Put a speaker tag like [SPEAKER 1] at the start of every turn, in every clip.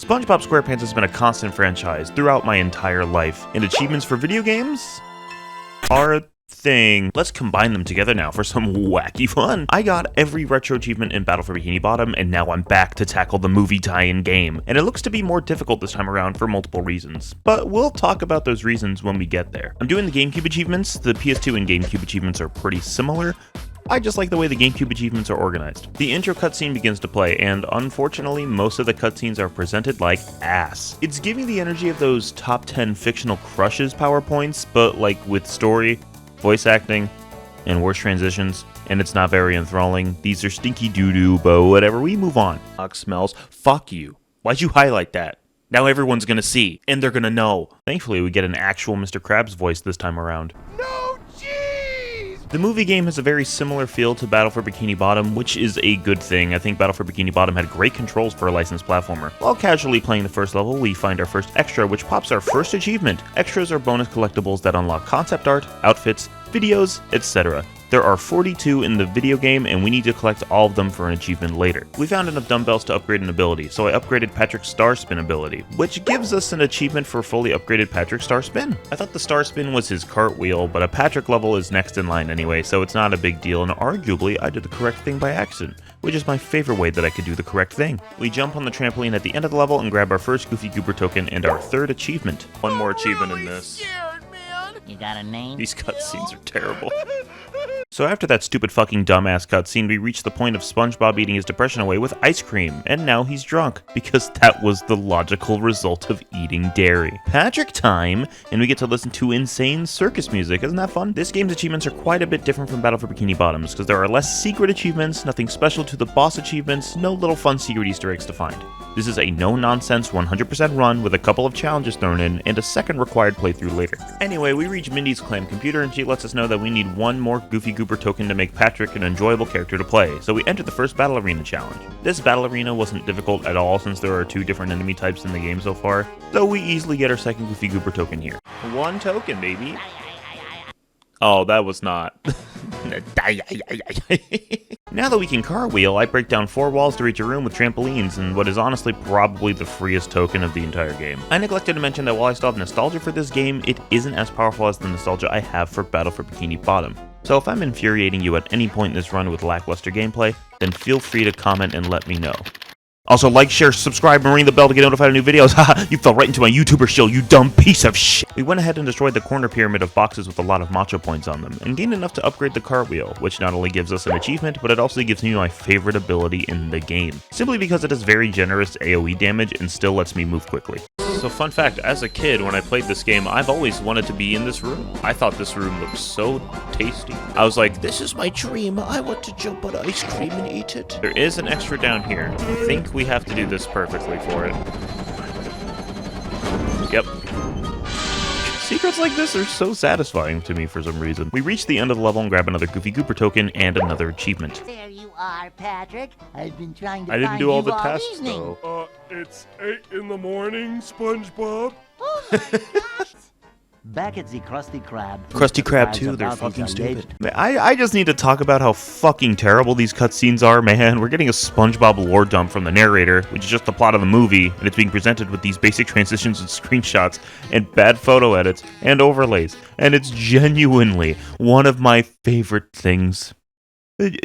[SPEAKER 1] SpongeBob SquarePants has been a constant franchise throughout my entire life, and achievements for video games are a thing. Let's combine them together now for some wacky fun. I got every retro achievement in Battle for Bikini Bottom, and now I'm back to tackle the movie tie-in game, and it looks to be more difficult this time around for multiple reasons, but we'll talk about those reasons when we get there. I'm doing the GameCube achievements. The PS2 and GameCube achievements are pretty similar. I just like the way the GameCube achievements are organized. The intro cutscene begins to play, and unfortunately, most of the cutscenes are presented like ass. It's giving the energy of those top 10 fictional crushes PowerPoints, but like with story, voice acting, and worse transitions, and it's not very enthralling. These are stinky doo-doo, but whatever, we move on. Smells. Fuck you. Why'd you highlight that? Now everyone's gonna see, and they're gonna know. Thankfully, we get an actual Mr. Krabs voice this time around.
[SPEAKER 2] No, jeez!
[SPEAKER 1] The movie game has a very similar feel to Battle for Bikini Bottom, which is a good thing. I think Battle for Bikini Bottom had great controls for a licensed platformer. While casually playing the first level, we find our first extra, which pops our first achievement. Extras are bonus collectibles that unlock concept art, outfits, videos, etc. There are 42 in the video game, and we need to collect all of them for an achievement later. We found enough dumbbells to upgrade an ability, so I upgraded Patrick's Star Spin ability, which gives us an achievement for fully upgraded Patrick Star Spin. I thought the Star Spin was his cartwheel, but a Patrick level is next in line anyway, so it's not a big deal, and arguably I did the correct thing by accident, which is my favorite way that I could do the correct thing. We jump on the trampoline at the end of the level and grab our first Goofy Goober token and our third achievement. One more achievement in this.
[SPEAKER 2] Scared, man.
[SPEAKER 3] You got a name?
[SPEAKER 1] These cutscenes are terrible. So after that stupid fucking dumbass cutscene, we reach the point of SpongeBob eating his depression away with ice cream, and now he's drunk, because that was the logical result of eating dairy. Patrick time, and we get to listen to insane circus music. Isn't that fun? This game's achievements are quite a bit different from Battle for Bikini Bottoms, because there are less secret achievements, nothing special to the boss achievements, no little fun secret Easter eggs to find. This is a no-nonsense 100% run with a couple of challenges thrown in, and a second required playthrough later. Anyway, we reach Mindy's clam computer, and she lets us know that we need one more Goofy Goober token to make Patrick an enjoyable character to play, so we enter the first Battle Arena challenge. This Battle Arena wasn't difficult at all since there are 2 different enemy types in the game so far, so we easily get our second Goofy Goober token here. 1 token, baby. Oh, that was not. Now that we can cartwheel, I break down 4 walls to reach a room with trampolines and what is honestly probably the freest token of the entire game. I neglected to mention that while I still have nostalgia for this game, it isn't as powerful as the nostalgia I have for Battle for Bikini Bottom. So if I'm infuriating you at any point in this run with lackluster gameplay, then feel free to comment and let me know. Also, like, share, subscribe, and ring the bell to get notified of new videos. Haha, you fell right into my YouTuber shield, you dumb piece of shit. We went ahead and destroyed the corner pyramid of boxes with a lot of macho points on them, and gained enough to upgrade the cartwheel, which not only gives us an achievement, but it also gives me my favorite ability in the game, simply because it has very generous AoE damage and still lets me move quickly. So fun fact, as a kid, when I played this game, I've always wanted to be in this room. I thought this room looked so tasty. I was like, this is my dream. I want to jump on ice cream and eat it. There is an extra down here. I think we have to do this perfectly for it. Yep. Secrets like this are so satisfying to me for some reason. We reach the end of the level and grab another Goofy Goober token and another achievement.
[SPEAKER 3] There you are, Patrick. I've been trying to
[SPEAKER 1] I didn't
[SPEAKER 3] find
[SPEAKER 1] do all
[SPEAKER 3] you
[SPEAKER 1] the tests,
[SPEAKER 3] evening.
[SPEAKER 1] though.
[SPEAKER 2] It's 8 in the morning, SpongeBob.
[SPEAKER 3] Oh my gosh! Back at the Krusty Krab.
[SPEAKER 1] Krusty Krab too, they're fucking stupid. I just need to talk about how fucking terrible these cutscenes are, man. We're getting a SpongeBob lore dump from the narrator, which is just the plot of the movie, and it's being presented with these basic transitions and screenshots, and bad photo edits, and overlays, and it's genuinely one of my favorite things.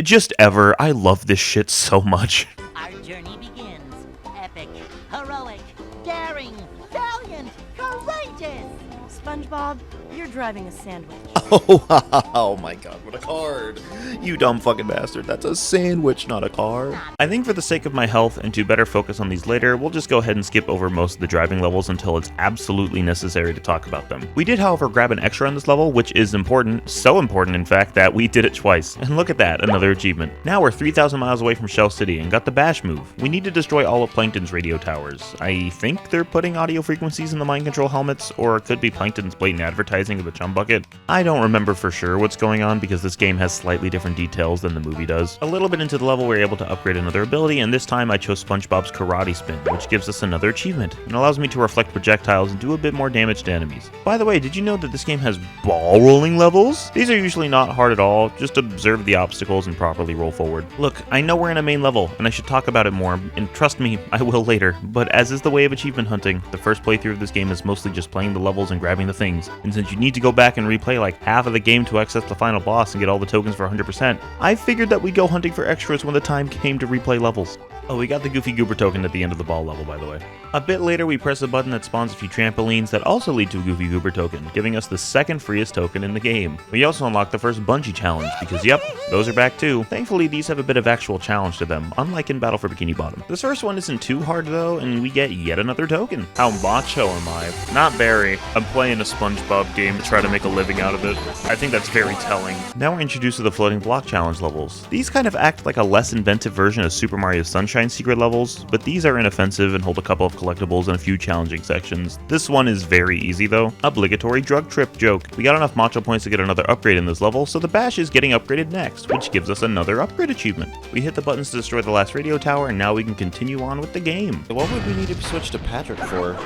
[SPEAKER 1] Just ever. I love this shit so much.
[SPEAKER 3] Our journey begins. Epic, heroic, daring, valiant, courageous.
[SPEAKER 4] SpongeBob, you're driving a sandwich.
[SPEAKER 1] Oh my god, what a card. You dumb fucking bastard. That's a sandwich, not a card. I think for the sake of my health and to better focus on these later, we'll just go ahead and skip over most of the driving levels until it's absolutely necessary to talk about them. We did, however, grab an extra on this level, which is important. So important, in fact, that we did it twice. And look at that, another achievement. Now we're 3,000 miles away from Shell City and got the bash move. We need to destroy all of Plankton's radio towers. I think they're putting audio frequencies frequencies in the mind control helmets, or it could be Plankton's blatant advertising of the chum bucket. I don't remember for sure what's going on because this game has slightly different details than the movie does. A little bit into the level, we're able to upgrade another ability, and this time I chose SpongeBob's Karate Spin, which gives us another achievement, and allows me to reflect projectiles and do a bit more damage to enemies. By the way, did you know that this game has ball rolling levels? These are usually not hard at all, just observe the obstacles and properly roll forward. Look, I know we're in a main level, and I should talk about it more, and trust me, I will later, but as is the way of achievement hunting, the first playthrough of this game is mostly just playing the levels and grabbing the things, and since you need to go back and replay like half of the game to access the final boss and get all the tokens for 100%, I figured that we'd go hunting for extras when the time came to replay levels. Oh, we got the Goofy Goober token at the end of the ball level, by the way. A bit later, we press a button that spawns a few trampolines that also lead to a Goofy Goober token, giving us the second freest token in the game. We also unlock the first bungee challenge, because yep, those are back too. Thankfully, these have a bit of actual challenge to them, unlike in Battle for Bikini Bottom. This first one isn't too hard though, and we get yet another token. How macho am I? Not very. I'm playing a SpongeBob game to try to make a living out of it. I think that's very telling. Now we're introduced to the floating block challenge levels. These kind of act like a less inventive version of Super Mario Sunshine secret levels, but these are inoffensive and hold a couple of collectibles and a few challenging sections. This one is very easy though. Obligatory drug trip joke. We got enough macho points to get another upgrade in this level, so the bash is getting upgraded next, which gives us another upgrade achievement. We hit the buttons to destroy the last radio tower, and now we can continue on with the game.
[SPEAKER 5] What would we need to switch to Patrick for?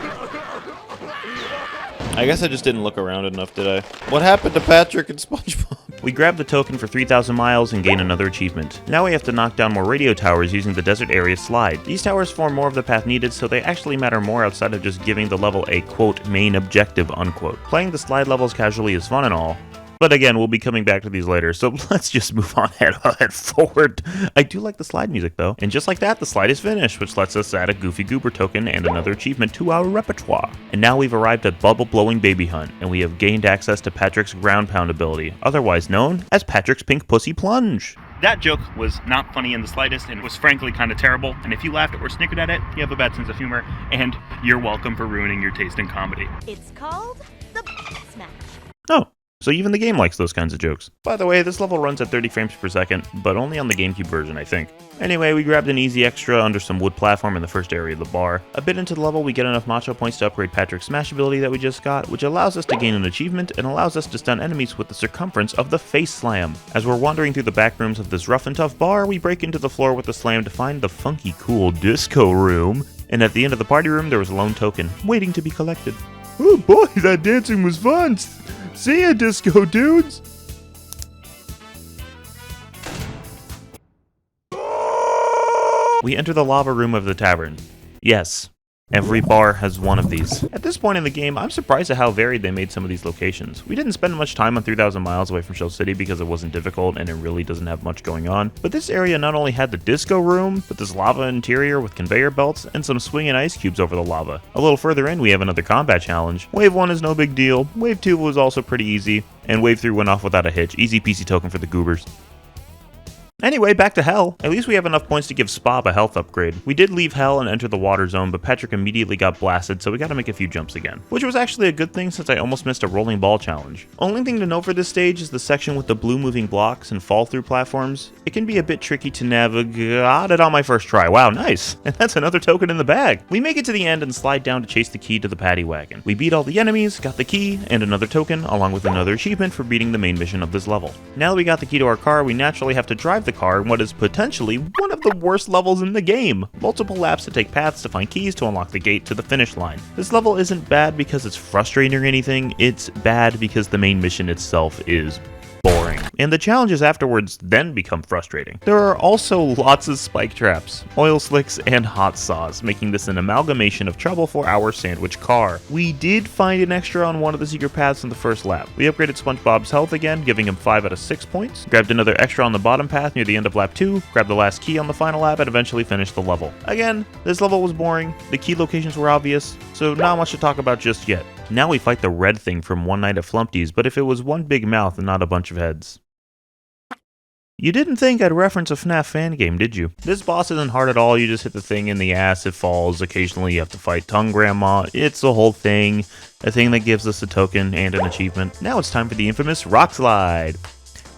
[SPEAKER 5] I guess I just didn't look around enough, did I? What happened to Patrick and SpongeBob?
[SPEAKER 1] We grab the token for 3,000 miles and gain another achievement. Now we have to knock down more radio towers using the desert area slide. These towers form more of the path needed, so they actually matter more outside of just giving the level a quote main objective unquote. Playing the slide levels casually is fun and all, but again, we'll be coming back to these later, so let's just move on head forward. I do like the slide music though, and just like that, the slide is finished, which lets us add a Goofy Goober token and another achievement to our repertoire. And now we've arrived at Bubble Blowing Baby Hunt, and we have gained access to Patrick's Ground Pound ability, otherwise known as Patrick's Pink Pussy Plunge. That joke was not funny in the slightest and was frankly kind of terrible, and if you laughed or snickered at it, you have a bad sense of humor, and you're welcome for ruining your taste in comedy.
[SPEAKER 4] It's called the Smash.
[SPEAKER 1] Oh. So even the game likes those kinds of jokes. By the way, this level runs at 30 frames per second, but only on the GameCube version, I think. Anyway, we grabbed an easy extra under some wood platform in the first area of the bar. A bit into the level, we get enough macho points to upgrade Patrick's Smash ability that we just got, which allows us to gain an achievement and allows us to stun enemies with the circumference of the face slam. As we're wandering through the back rooms of this rough and tough bar, we break into the floor with the slam to find the funky cool disco room. And at the end of the party room, there was a lone token, waiting to be collected. Oh boy, that dancing was fun! See ya, disco dudes! We enter the lava room of the tavern. Yes, every bar has one of these. At this point in the game, I'm surprised at how varied they made some of these locations. We didn't spend much time on 3,000 miles away from Shell City because it wasn't difficult and it really doesn't have much going on, but this area not only had the disco room, but this lava interior with conveyor belts and some swinging ice cubes over the lava. A little further in, we have another combat challenge. Wave 1 is no big deal, Wave 2 was also pretty easy, and Wave 3 went off without a hitch. Easy peasy token for the goobers. Anyway, back to Hell. At least we have enough points to give Spob a health upgrade. We did leave Hell and enter the water zone, but Patrick immediately got blasted, so we gotta make a few jumps again. Which was actually a good thing since I almost missed a rolling ball challenge. Only thing to note for this stage is the section with the blue moving blocks and fall through platforms. It can be a bit tricky to navigate. Got it on my first try. Wow, nice. And that's another token in the bag. We make it to the end and slide down to chase the key to the paddy wagon. We beat all the enemies, got the key, and another token, along with another achievement for beating the main mission of this level. Now that we got the key to our car, we naturally have to drive the car in what is potentially one of the worst levels in the game. Multiple laps to take paths to find keys to unlock the gate to the finish line. This level isn't bad because it's frustrating or anything, it's bad because the main mission itself is boring. And the challenges afterwards then become frustrating. There are also lots of spike traps, oil slicks, and hot saws, making this an amalgamation of trouble for our sandwich car. We did find an extra on one of the secret paths in the first lap. We upgraded SpongeBob's health again, giving him 5 out of 6 points, grabbed another extra on the bottom path near the end of lap 2, grabbed the last key on the final lap, and eventually finished the level. Again, this level was boring, the key locations were obvious, so not much to talk about just yet. Now we fight the red thing from One Night at Flumpty's, but if it was one big mouth and not a bunch of heads. You didn't think I'd reference a FNAF fan game, did you? This boss isn't hard at all, you just hit the thing in the ass, it falls, occasionally you have to fight Tongue Grandma, it's a whole thing, a thing that gives us a token and an achievement. Now it's time for the infamous Rock Slide.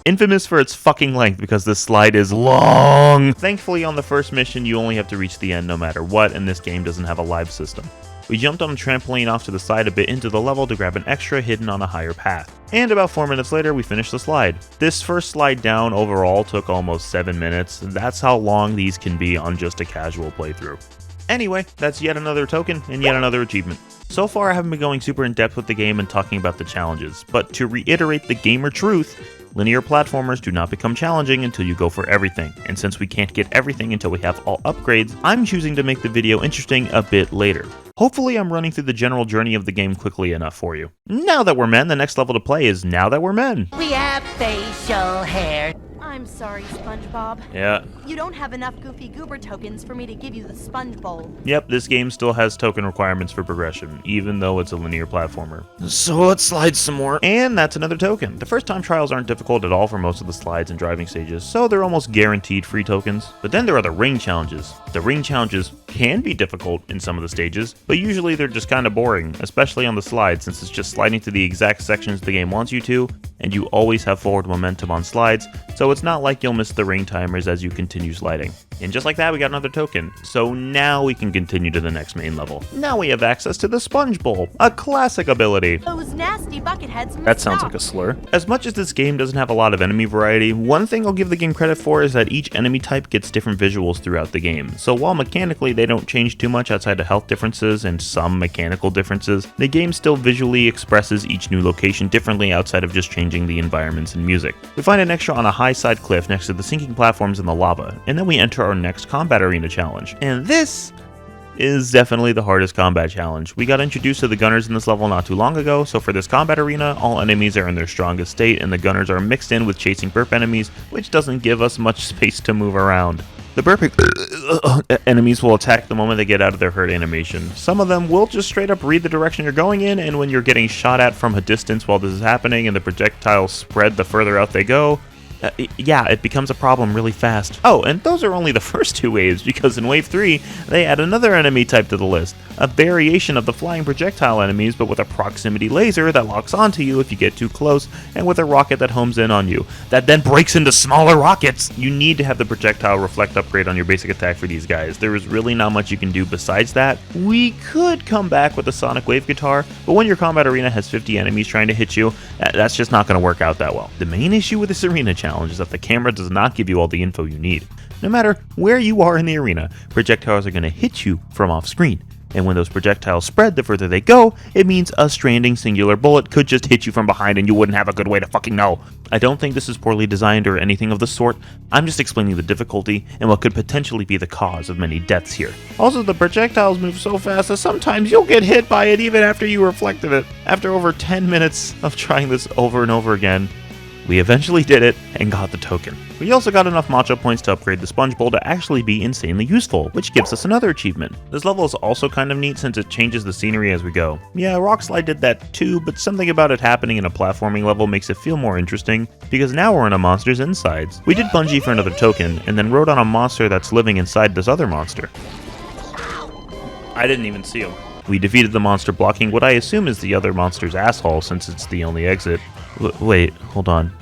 [SPEAKER 1] infamous for its fucking length because this slide is long. Thankfully, on the first mission, you only have to reach the end no matter what, and this game doesn't have a live system. We jumped on a trampoline off to the side a bit into the level to grab an extra hidden on a higher path. And about 4 minutes later, we finished the slide. This first slide down overall took almost 7 minutes. That's how long these can be on just a casual playthrough. Anyway, that's yet another token and yet another achievement. So far, I haven't been going super in depth with the game and talking about the challenges, but to reiterate the gamer truth, linear platformers do not become challenging until you go for everything, and since we can't get everything until we have all upgrades, I'm choosing to make the video interesting a bit later. Hopefully I'm running through the general journey of the game quickly enough for you. Now that we're men, the next level to play is Now That We're Men.
[SPEAKER 3] We have facial hair.
[SPEAKER 4] I'm sorry, SpongeBob.
[SPEAKER 1] Yeah.
[SPEAKER 4] You don't have enough Goofy Goober tokens for me to give you the Sponge Bowl.
[SPEAKER 1] Yep, this game still has token requirements for progression, even though it's a linear platformer.
[SPEAKER 5] So let's slide some more.
[SPEAKER 1] And that's another token. The first time trials aren't difficult at all for most of the slides and driving stages, so they're almost guaranteed free tokens. But then there are the ring challenges. The ring challenges can be difficult in some of the stages, but usually they're just kind of boring, especially on the slides since it's just sliding to the exact sections the game wants you to, and you always have forward momentum on slides, so it's not like you'll miss the ring timers as you continue sliding. And just like that, we got another token, so now we can continue to the next main level. Now we have access to the Sponge Bowl, a classic ability.
[SPEAKER 4] Those nasty bucketheads must
[SPEAKER 5] That sounds
[SPEAKER 4] stop.
[SPEAKER 5] like a slur.
[SPEAKER 1] As much as this game doesn't have a lot of enemy variety, one thing I'll give the game credit for is that each enemy type gets different visuals throughout the game. So while mechanically they don't change too much outside of health differences and some mechanical differences, the game still visually expresses each new location differently outside of just changing the environments and music. We find an extra on a high side cliff next to the sinking platforms in the lava, and then we enter our next combat arena challenge. And this is definitely the hardest combat challenge. We got introduced to the gunners in this level not too long ago, so for this combat arena, all enemies are in their strongest state and the gunners are mixed in with chasing burp enemies, which doesn't give us much space to move around. The burping enemies will attack the moment they get out of their hurt animation. Some of them will just straight up read the direction you're going in, and when you're getting shot at from a distance while this is happening and the projectiles spread the further out they go, it becomes a problem really fast. Oh, and those are only the first two waves, because in Wave 3, they add another enemy type to the list. A variation of the flying projectile enemies, but with a proximity laser that locks onto you if you get too close, and with a rocket that homes in on you, that then breaks into smaller rockets. You need to have the projectile reflect upgrade on your basic attack for these guys. There is really not much you can do besides that. We could come back with a sonic wave guitar, but when your combat arena has 50 enemies trying to hit you, that's just not going to work out that well. The main issue with this arena challenge is that the camera does not give you all the info you need. No matter where you are in the arena, projectiles are going to hit you from off screen. And when those projectiles spread the further they go, it means a stranding singular bullet could just hit you from behind and you wouldn't have a good way to fucking know. I don't think this is poorly designed or anything of the sort. I'm just explaining the difficulty and what could potentially be the cause of many deaths here. Also, the projectiles move so fast that sometimes you'll get hit by it even after you reflected it. After over 10 minutes of trying this over and over again, we eventually did it and got the token. We also got enough matcha points to upgrade the Sponge Bowl to actually be insanely useful, which gives us another achievement. This level is also kind of neat since it changes the scenery as we go. Yeah, Rock Slide did that too, but something about it happening in a platforming level makes it feel more interesting, because now we're in a monster's insides. We did bungee for another token, and then rode on a monster that's living inside this other monster.
[SPEAKER 5] I didn't even see him.
[SPEAKER 1] We defeated the monster blocking what I assume is the other monster's asshole since it's the only exit. Wait, hold on.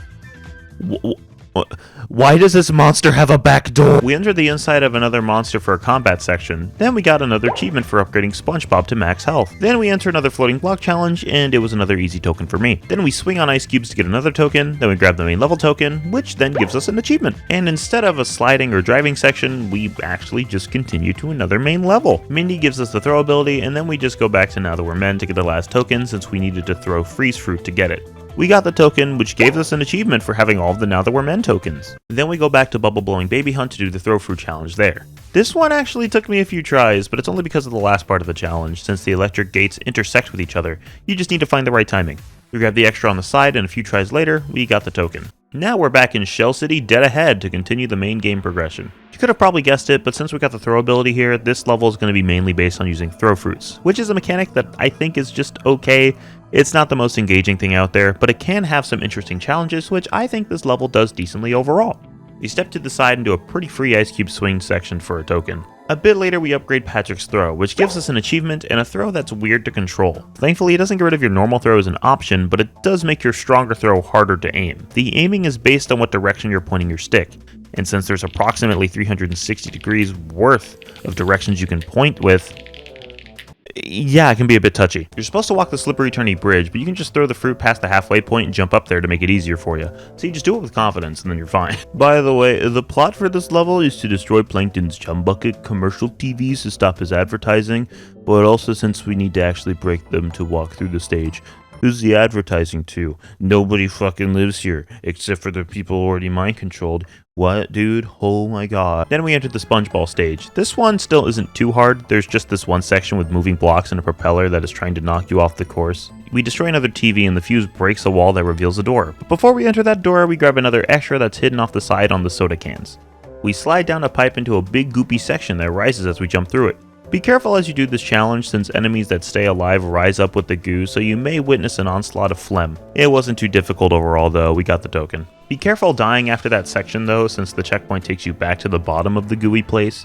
[SPEAKER 1] Why does this monster have a back door? We entered the inside of another monster for a combat section. Then we got another achievement for upgrading SpongeBob to max health. Then we enter another floating block challenge, and it was another easy token for me. Then we swing on ice cubes to get another token. Then we grab the main level token, which then gives us an achievement. And instead of a sliding or driving section, we actually just continue to another main level. Mindy gives us the throw ability, and then we just go back to Now That We're Men to get the last token since we needed to throw freeze fruit to get it. We got the token, which gave us an achievement for having all of the Now That We're Men tokens. Then we go back to Bubble Blowing Baby Hunt to do the throw fruit challenge there. This one actually took me a few tries, but it's only because of the last part of the challenge, since the electric gates intersect with each other. You just need to find the right timing. We grabbed the extra on the side, and a few tries later, we got the token. Now we're back in Shell City dead ahead to continue the main game progression. You could have probably guessed it, but since we got the throw ability here, this level is going to be mainly based on using throw fruits, which is a mechanic that I think is just okay. It's not the most engaging thing out there, but it can have some interesting challenges, which I think this level does decently overall. We step to the side and do a pretty free ice cube swing section for a token. A bit later we upgrade Patrick's throw, which gives us an achievement and a throw that's weird to control. Thankfully it doesn't get rid of your normal throw as an option, but it does make your stronger throw harder to aim. The aiming is based on what direction you're pointing your stick, and since there's approximately 360 degrees worth of directions you can point with, yeah, it can be a bit touchy. You're supposed to walk the slippery turny bridge, but you can just throw the fruit past the halfway point and jump up there to make it easier for you. So you just do it with confidence and then you're fine. By the way, the plot for this level is to destroy Plankton's chum bucket commercial TVs to stop his advertising, but also since we need to actually break them to walk through the stage. Who's the advertising to? Nobody fucking lives here, except for the people already mind-controlled. What, dude? Oh my god. Then we entered the SpongeBob stage. This one still isn't too hard. There's just this one section with moving blocks and a propeller that is trying to knock you off the course. We destroy another TV and the fuse breaks a wall that reveals a door. But before we enter that door, we grab another extra that's hidden off the side on the soda cans. We slide down a pipe into a big goopy section that rises as we jump through it. Be careful as you do this challenge since enemies that stay alive rise up with the goo, so you may witness an onslaught of phlegm. It wasn't too difficult overall though, we got the token. Be careful dying after that section though, since the checkpoint takes you back to the bottom of the gooey place.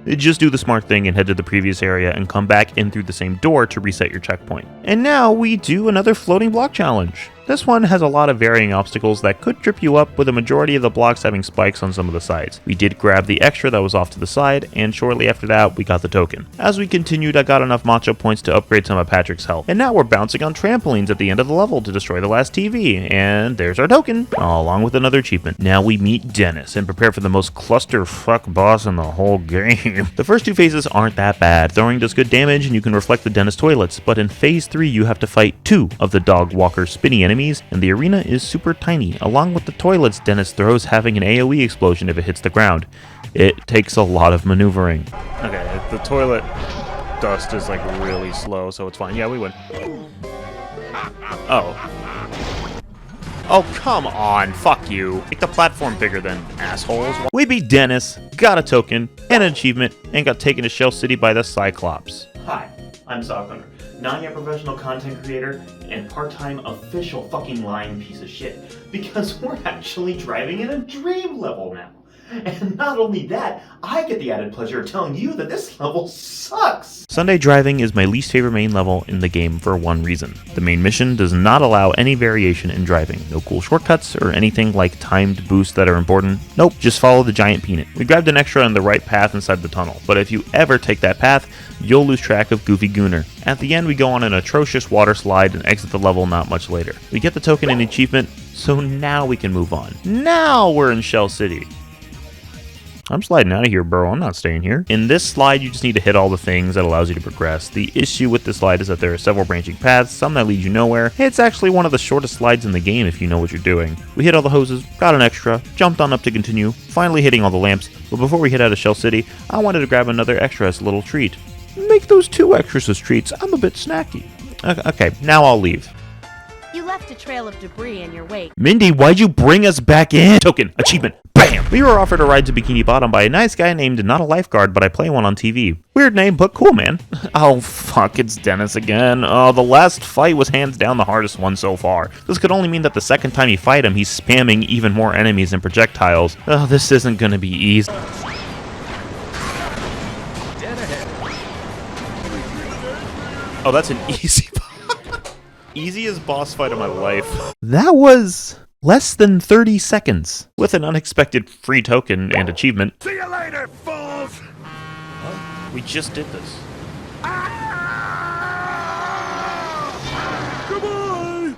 [SPEAKER 1] Just do the smart thing and head to the previous area and come back in through the same door to reset your checkpoint. And now we do another floating block challenge. This one has a lot of varying obstacles that could trip you up, with a majority of the blocks having spikes on some of the sides. We did grab the extra that was off to the side, and shortly after that, we got the token. As we continued, I got enough macho points to upgrade some of Patrick's health. And now we're bouncing on trampolines at the end of the level to destroy the last TV, and there's our token, along with another achievement. Now we meet Dennis, and prepare for the most clusterfuck boss in the whole game. The first two phases aren't that bad. Throwing does good damage, and you can reflect the Dennis toilets, but in phase 3, you have to fight 2 of the dog walker spinny enemies, and the arena is super tiny. Along with the toilets, Dennis throws having an AoE explosion if it hits the ground. It takes a lot of maneuvering. Okay, the toilet dust is like really slow, so it's fine. Yeah, we win. Oh. Oh, come on. Fuck you. Make the platform bigger then, assholes. We beat Dennis, got a token, and an achievement, and got taken to Shell City by the Cyclops. Hi, I'm SockOwner, not-yet professional content creator and part-time official fucking lying piece of shit. Because we're actually driving in a dream level now. And not only that, I get the added pleasure of telling you that this level sucks! Sunday driving is my least favorite main level in the game for one reason. The main mission does not allow any variation in driving. No cool shortcuts or anything like timed boosts that are important. Nope, just follow the giant peanut. We grabbed an extra on the right path inside the tunnel, but if you ever take that path, you'll lose track of Goofy Gooner. At the end, we go on an atrocious water slide and exit the level not much later. We get the token and achievement, so now we can move on. Now we're in Shell City. I'm sliding out of here, bro. I'm not staying here. In this slide, you just need to hit all the things that allows you to progress. The issue with this slide is that there are several branching paths, some that lead you nowhere. It's actually one of the shortest slides in the game if you know what you're doing. We hit all the hoses, got an extra, jumped on up to continue, finally hitting all the lamps. But before we hit out of Shell City, I wanted to grab another extra as a little treat. Make those 2 extras as treats. I'm a bit snacky. Okay, now I'll leave.
[SPEAKER 4] You left a trail of debris in your wake.
[SPEAKER 1] Mindy, why'd you bring us back in? Token, achievement, bam! We were offered a ride to Bikini Bottom by a nice guy named not a lifeguard, but I play one on TV. Weird name, but cool, man. Oh, fuck, it's Dennis again. Oh, the last fight was hands down the hardest one so far. This could only mean that the second time you fight him, he's spamming even more enemies and projectiles. Oh, this isn't gonna be easy. Oh, that's an easy easiest boss fight of my life. That was less than 30 seconds with an unexpected free token and achievement.
[SPEAKER 2] See you later, fools!
[SPEAKER 1] We just did this.
[SPEAKER 2] Goodbye!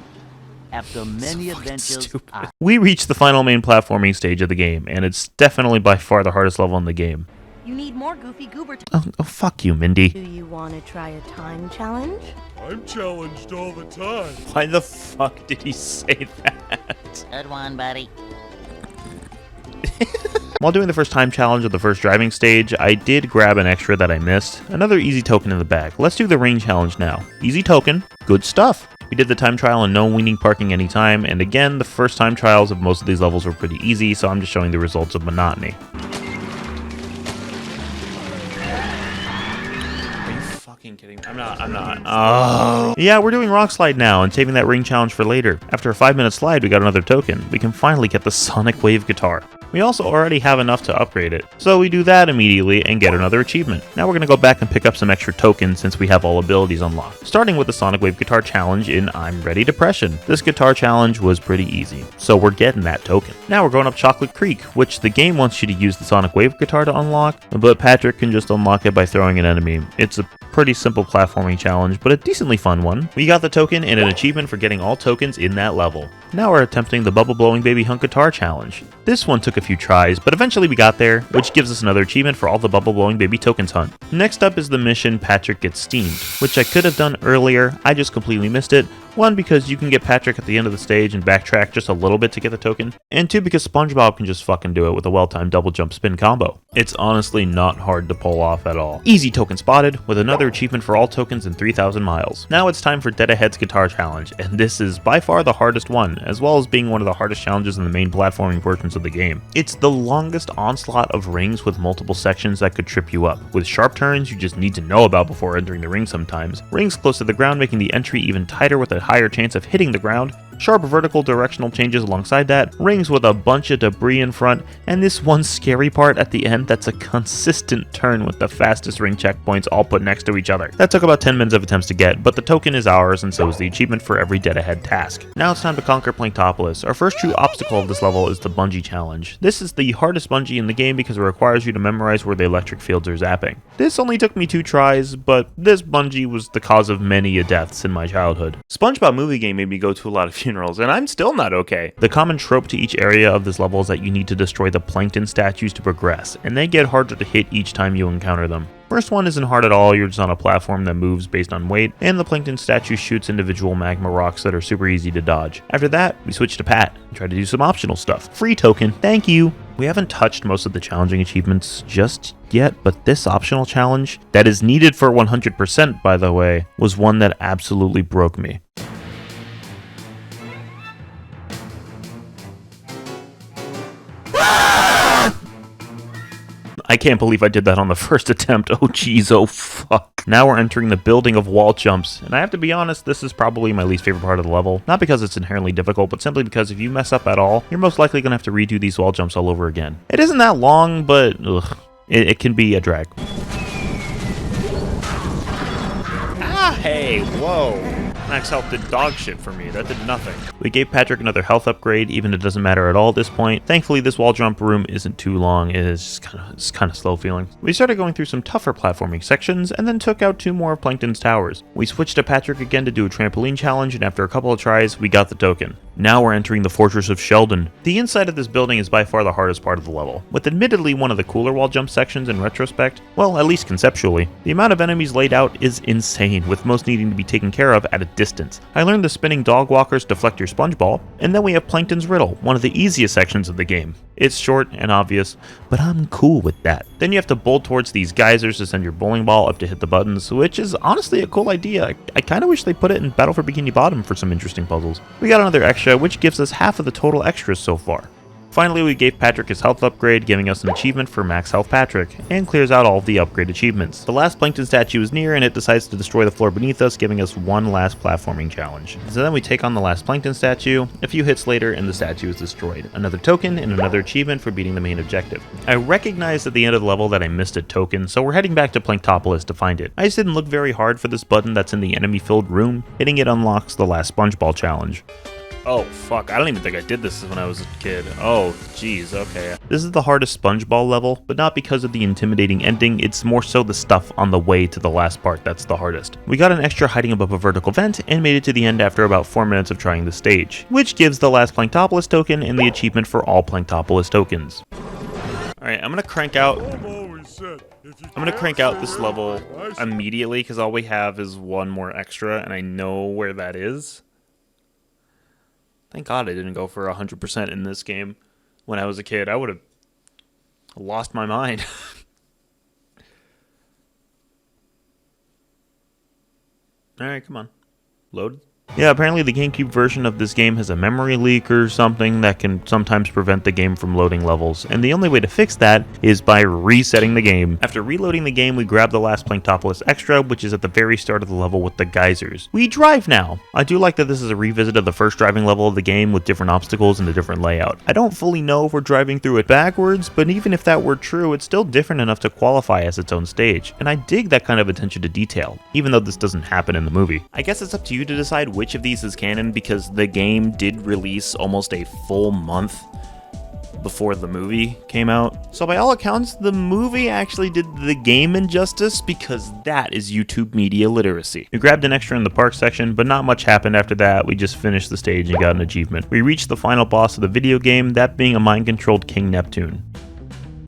[SPEAKER 3] After many adventures,
[SPEAKER 1] Stupid. We reached the final main platforming stage of the game, and it's definitely by far the hardest level in the game.
[SPEAKER 4] You need more Goofy Goober.
[SPEAKER 1] Oh, fuck you, Mindy.
[SPEAKER 4] Do you want to try a time challenge?
[SPEAKER 2] I'm challenged all the time.
[SPEAKER 1] Why the fuck did he say that?
[SPEAKER 3] good one, buddy.
[SPEAKER 1] While doing the first time challenge of the first driving stage, I did grab an extra that I missed. Another easy token in the bag. Let's do the rain challenge now. Easy token, good stuff. We did the time trial and no weaning parking anytime, and again, the first time trials of most of these levels were pretty easy, so I'm just showing the results of monotony. Are you fucking kidding me? I'm not. Oh. Yeah, we're doing Rock Slide now and saving that ring challenge for later. After a 5-minute slide, we got another token. We can finally get the Sonic Wave guitar. We also already have enough to upgrade it, so we do that immediately and get another achievement. Now we're going to go back and pick up some extra tokens since we have all abilities unlocked, starting with the Sonic Wave Guitar Challenge in I'm Ready Depression. This guitar challenge was pretty easy, so we're getting that token. Now we're going up Chocolate Creek, which the game wants you to use the Sonic Wave guitar to unlock, but Patrick can just unlock it by throwing an enemy. It's a pretty simple platforming challenge, but a decently fun one. We got the token and an achievement for getting all tokens in that level. Now we're attempting the Bubble Blowing Baby Hunk Guitar Challenge. This one took a few tries, but eventually we got there, which gives us another achievement for all the Bubble Blowing Baby tokens hunt. Next up is the mission Patrick Gets Steamed, which I could have done earlier, I just completely missed it. One, because you can get Patrick at the end of the stage and backtrack just a little bit to get the token, and two, because SpongeBob can just fucking do it with a well-timed double jump spin combo. It's honestly not hard to pull off at all. Easy token spotted, with another achievement for all tokens in 3,000 miles. Now it's time for Dead Ahead's Guitar Challenge, and this is by far the hardest one, as well as being one of the hardest challenges in the main platforming portions of the game. It's the longest onslaught of rings with multiple sections that could trip you up, with sharp turns you just need to know about before entering the ring sometimes, rings close to the ground making the entry even tighter with a higher chance of hitting the ground, sharp vertical directional changes alongside that, rings with a bunch of debris in front, and this one scary part at the end that's a consistent turn with the fastest ring checkpoints all put next to each other. That took about 10 minutes of attempts to get, but the token is ours and so is the achievement for every Dead Ahead task. Now it's time to conquer Planktopolis. Our first true obstacle of this level is the bungee challenge. This is the hardest bungee in the game because it requires you to memorize where the electric fields are zapping. This only took me 2 tries, but this bungee was the cause of many deaths in my childhood. SpongeBob movie game made me go to a lot of funerals, and I'm still not okay. The common trope to each area of this level is that you need to destroy the plankton statues to progress, and they get harder to hit each time you encounter them. First one isn't hard at all, you're just on a platform that moves based on weight, and the plankton statue shoots individual magma rocks that are super easy to dodge. After that, we switch to Pat and try to do some optional stuff. Free token, thank you! We haven't touched most of the challenging achievements just yet, but this optional challenge, that is needed for 100% by the way, was one that absolutely broke me. I can't believe I did that on the first attempt. Oh jeez, oh fuck. Now we're entering the building of wall jumps, and I have to be honest, this is probably my least favorite part of the level. Not because it's inherently difficult, but simply because if you mess up at all, you're most likely going to have to redo these wall jumps all over again. It isn't that long, but it can be a drag. Ah, hey, whoa. Max health did dog shit for me. That did nothing. We gave Patrick another health upgrade, even if it doesn't matter at all at this point. Thankfully, this wall jump room isn't too long. It is just kind of slow feeling. We started going through some tougher platforming sections, and then took out 2 more of Plankton's towers. We switched to Patrick again to do a trampoline challenge, and after a couple of tries, we got the token. Now we're entering the Fortress of Sheldon. The inside of this building is by far the hardest part of the level, with admittedly one of the cooler wall jump sections in retrospect. Well, at least conceptually. The amount of enemies laid out is insane, with most needing to be taken care of at a distance. I learned the spinning dog walkers deflect your sponge ball, and then we have Plankton's Riddle, one of the easiest sections of the game. It's short and obvious, but I'm cool with that. Then you have to bolt towards these geysers to send your bowling ball up to hit the buttons, which is honestly a cool idea. I kind of wish they put it in Battle For Bikini Bottom for some interesting puzzles. We got another extra, which gives us half of the total extras so far. Finally, we gave Patrick his health upgrade, giving us an achievement for Max Health Patrick, and clears out all of the upgrade achievements. The last Plankton statue is near, and it decides to destroy the floor beneath us, giving us one last platforming challenge. So then we take on the last Plankton statue, a few hits later, and the statue is destroyed. Another token, and another achievement for beating the main objective. I recognized at the end of the level that I missed a token, so we're heading back to Planktopolis to find it. I just didn't look very hard for this button that's in the enemy-filled room. Hitting it unlocks the last SpongeBob challenge. Oh, fuck. I don't even think I did this when I was a kid. Oh, jeez, okay. This is the hardest SpongeBob level, but not because of the intimidating ending, it's more so the stuff on the way to the last part that's the hardest. We got an extra hiding above a vertical vent, and made it to the end after about 4 minutes of trying the stage, which gives the last Planktopolis token and the achievement for all Planktopolis tokens. Alright, I'm gonna crank out this level immediately, because all we have is one more extra, and I know where that is. Thank God I didn't go for 100% in this game. When I was a kid, I would have lost my mind. Alright, come on. Load. Yeah, apparently the GameCube version of this game has a memory leak or something that can sometimes prevent the game from loading levels, and the only way to fix that is by resetting the game. After reloading the game, we grab the last Planktopolis extra, which is at the very start of the level with the geysers. We drive now! I do like that this is a revisit of the first driving level of the game with different obstacles and a different layout. I don't fully know if we're driving through it backwards, but even if that were true, it's still different enough to qualify as its own stage, and I dig that kind of attention to detail, even though this doesn't happen in the movie. I guess it's up to you to decide which of these is canon, because the game did release almost a full month before the movie came out. So by all accounts, the movie actually did the game injustice, because that is YouTube media literacy. We grabbed an extra in the park section, but not much happened after that. We just finished the stage and got an achievement. We reached the final boss of the video game, that being a mind-controlled King Neptune.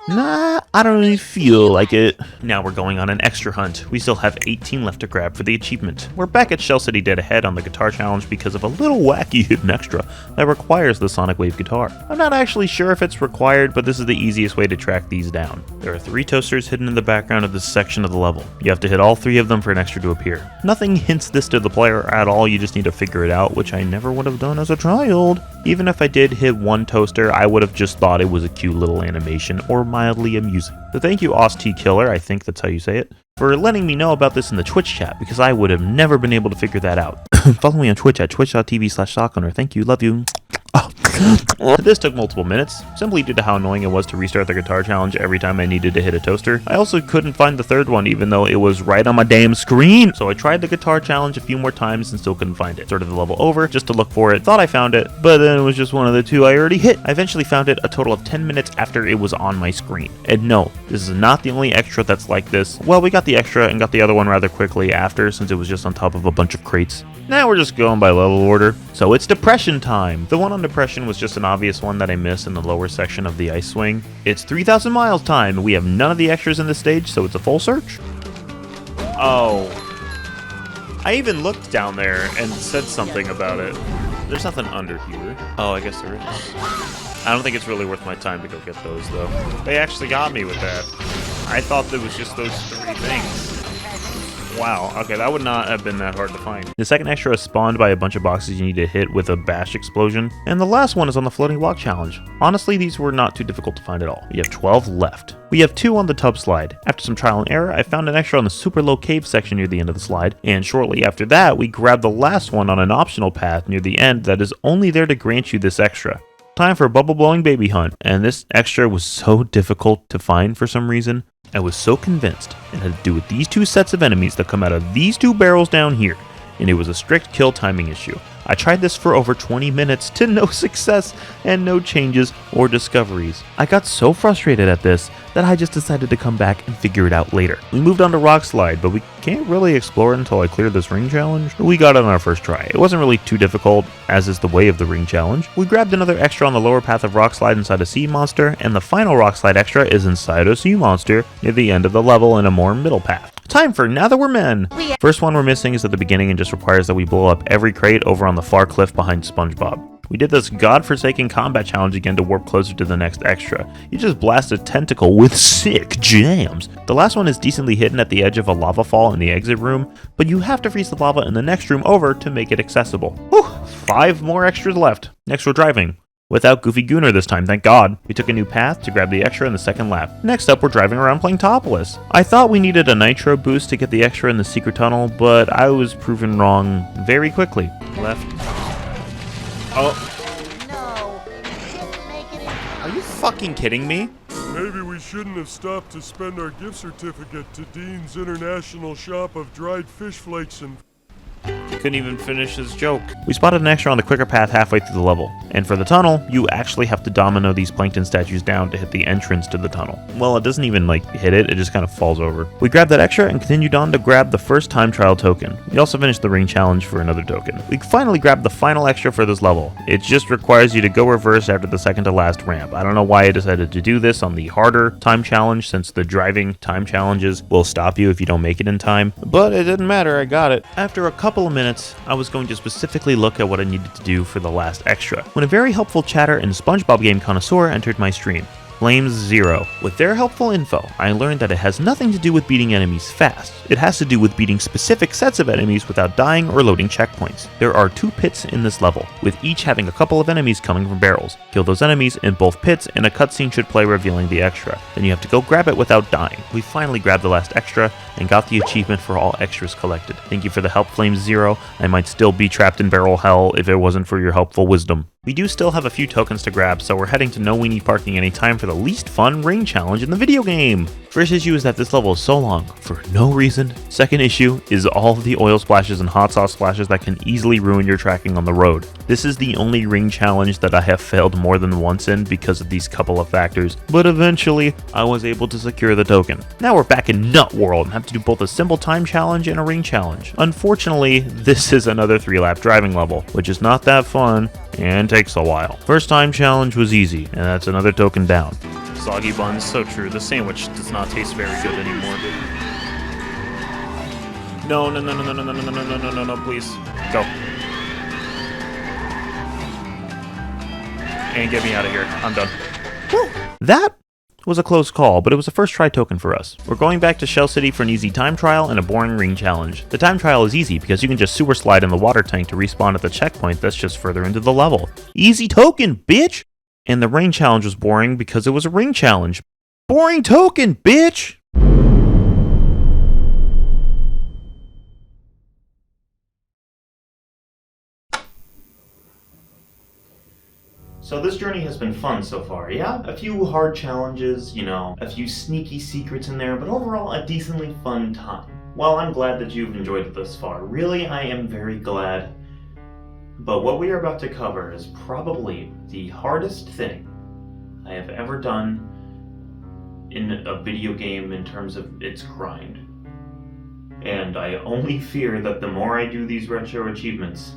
[SPEAKER 1] Nah, I don't really feel like it. Now we're going on an extra hunt. We still have 18 left to grab for the achievement. We're back at Shell City Dead Ahead on the guitar challenge because of a little wacky hidden extra that requires the Sonic Wave guitar. I'm not actually sure if it's required, but this is the easiest way to track these down. There are 3 toasters hidden in the background of this section of the level. You have to hit all 3 of them for an extra to appear. Nothing hints this to the player at all, you just need to figure it out, which I never would have done as a child. Even if I did hit 1 toaster, I would have just thought it was a cute little animation or mildly amusing. So thank you, Ost Killer, I think that's how you say it, for letting me know about this in the Twitch chat, because I would have never been able to figure that out. Follow me on Twitch at twitch.tv/SockOwner. Thank you, love you. Oh. This took multiple minutes, simply due to how annoying it was to restart the guitar challenge every time I needed to hit a toaster. I also couldn't find the third one, even though it was right on my damn screen. So I tried the guitar challenge a few more times and still couldn't find it. Started the level over just to look for it, thought I found it, but then it was just one of the 2 I already hit. I eventually found it a total of 10 minutes after it was on my screen. And no, this is not the only extra that's like this. Well, we got the extra and got the other one rather quickly after, since it was just on top of a bunch of crates. Now we're just going by level order. So it's depression time. The one on depression was just an obvious one that I missed in the lower section of the ice swing. It's 3,000 miles time. We have none of the extras in this stage, so it's a full search. Oh. I even looked down there and said something about it. There's nothing under here. Oh, I guess there is. I don't think it's really worth my time to go get those, though. They actually got me with that. I thought it was just those 3 things. Wow, okay, that would not have been that hard to find. The second extra is spawned by a bunch of boxes you need to hit with a bash explosion, and the last one is on the floating block challenge. Honestly, these were not too difficult to find at all. You have 12 left. We have 2 on the tub slide. After some trial and error, I found an extra on the super low cave section near the end of the slide, and shortly after that, we grabbed the last one on an optional path near the end that is only there to grant you this extra. Time for a bubble blowing baby hunt, and this extra was so difficult to find for some reason. I was so convinced it had to do with these 2 sets of enemies that come out of these 2 barrels down here, and it was a strict kill timing issue. I tried this for over 20 minutes to no success and no changes or discoveries. I got so frustrated at this that I just decided to come back and figure it out later. We moved on to Rock Slide, but we can't really explore it until I clear this ring challenge. We got it on our first try. It wasn't really too difficult, as is the way of the ring challenge. We grabbed another extra on the lower path of Rock Slide inside a sea monster, and the final Rock Slide extra is inside a sea monster near the end of the level in a more middle path. Time for Now That We're Men! First one we're missing is at the beginning and just requires that we blow up every crate over on the far cliff behind SpongeBob. We did this godforsaken combat challenge again to warp closer to the next extra. You just blast a tentacle with sick jams. The last one is decently hidden at the edge of a lava fall in the exit room, but you have to freeze the lava in the next room over to make it accessible. Whew, 5 more extras left. Next we're driving. Without Goofy Gooner this time, thank God. We took a new path to grab the extra in the second lap. Next up, we're driving around Planktopolis. I thought we needed a nitro boost to get the extra in the secret tunnel, but I was proven wrong very quickly. Left. Oh.
[SPEAKER 4] No, didn't make it in.
[SPEAKER 1] Are you fucking kidding me?
[SPEAKER 2] Maybe we shouldn't have stopped to spend our gift certificate to Dean's International Shop of Dried Fish Flakes and...
[SPEAKER 1] He couldn't even finish his joke. We spotted an extra on the quicker path halfway through the level, and for the tunnel, you actually have to domino these plankton statues down to hit the entrance to the tunnel. Well, it doesn't even hit it, it just kind of falls over. We grabbed that extra and continued on to grab the first time trial token. We also finished the ring challenge for another token. We finally grabbed the final extra for this level. It just requires you to go reverse after the second to last ramp. I don't know why I decided to do this on the harder time challenge, since the driving time challenges will stop you if you don't make it in time, but it didn't matter, I got it. After a couple of minutes, I was going to specifically look at what I needed to do for the last extra, when a very helpful chatter and SpongeBob game connoisseur entered my stream. Flames 0. With their helpful info, I learned that it has nothing to do with beating enemies fast. It has to do with beating specific sets of enemies without dying or loading checkpoints. There are 2 pits in this level, with each having a couple of enemies coming from barrels. Kill those enemies in both pits and a cutscene should play revealing the extra. Then you have to go grab it without dying. We finally grabbed the last extra and got the achievement for all extras collected. Thank you for the help, Flames 0. I might still be trapped in barrel hell if it wasn't for your helpful wisdom. We do still have a few tokens to grab, so we're heading to No Weenie Parking anytime for the least fun ring challenge in the video game. First issue is that this level is so long for no reason. Second issue is all of the oil splashes and hot sauce splashes that can easily ruin your tracking on the road. This is the only ring challenge that I have failed more than once in because of these couple of factors, but eventually I was able to secure the token. Now we're back in Nut World and have to do both a simple time challenge and a ring challenge. Unfortunately, this is another 3-lap driving level, which is not that fun and takes a while. First time challenge was easy, and that's another token down. Soggy buns, so true. The sandwich does not taste very good anymore. No, please. Go. And get me out of here. I'm done. Woo. That was a close call, but it was a first try token for us. We're going back to Shell City for an easy time trial and a boring ring challenge. The time trial is easy because you can just super slide in the water tank to respawn at the checkpoint that's just further into the level. Easy token, bitch! And the ring challenge was boring because it was a ring challenge. Boring token, bitch! So this journey has been fun so far, yeah? A few hard challenges, you know, a few sneaky secrets in there, but overall a decently fun time. Well, I'm glad that you've enjoyed it thus far. Really, I am very glad. But what we are about to cover is probably the hardest thing I have ever done in a video game in terms of its grind. And I only fear that the more I do these retro achievements,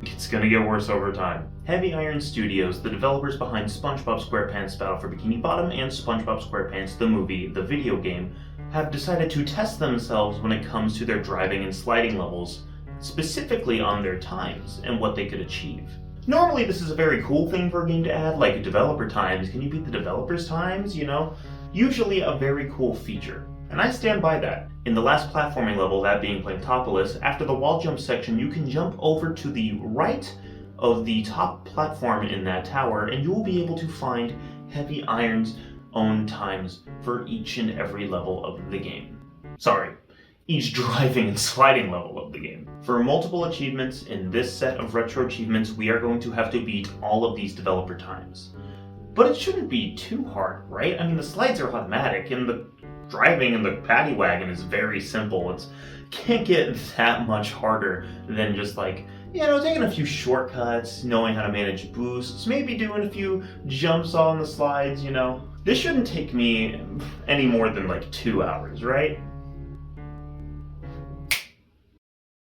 [SPEAKER 1] it's gonna get worse over time. Heavy Iron Studios, the developers behind SpongeBob SquarePants Battle for Bikini Bottom and SpongeBob SquarePants the movie, the video game, have decided to test themselves when it comes to their driving and sliding levels, specifically on their times and what they could achieve. Normally this is a very cool thing for a game to add, like developer times. Can you beat the developers' times, you know? Usually a very cool feature. And I stand by that. In the last platforming level, that being Planetopolis, after the wall jump section, you can jump over to the right of the top platform in that tower, and you will be able to find Heavy Iron's own times for each and every level of the game. Sorry, each driving and sliding level of the game. For multiple achievements in this set of retro achievements, we are going to have to beat all of these developer times. But it shouldn't be too hard, right? I mean, the slides are automatic, and the driving in the paddy wagon is very simple. It can't get that much harder than just like, you know, taking a few shortcuts, knowing how to manage boosts, maybe doing a few jumps on the slides, you know. This shouldn't take me any more than like 2 hours, right?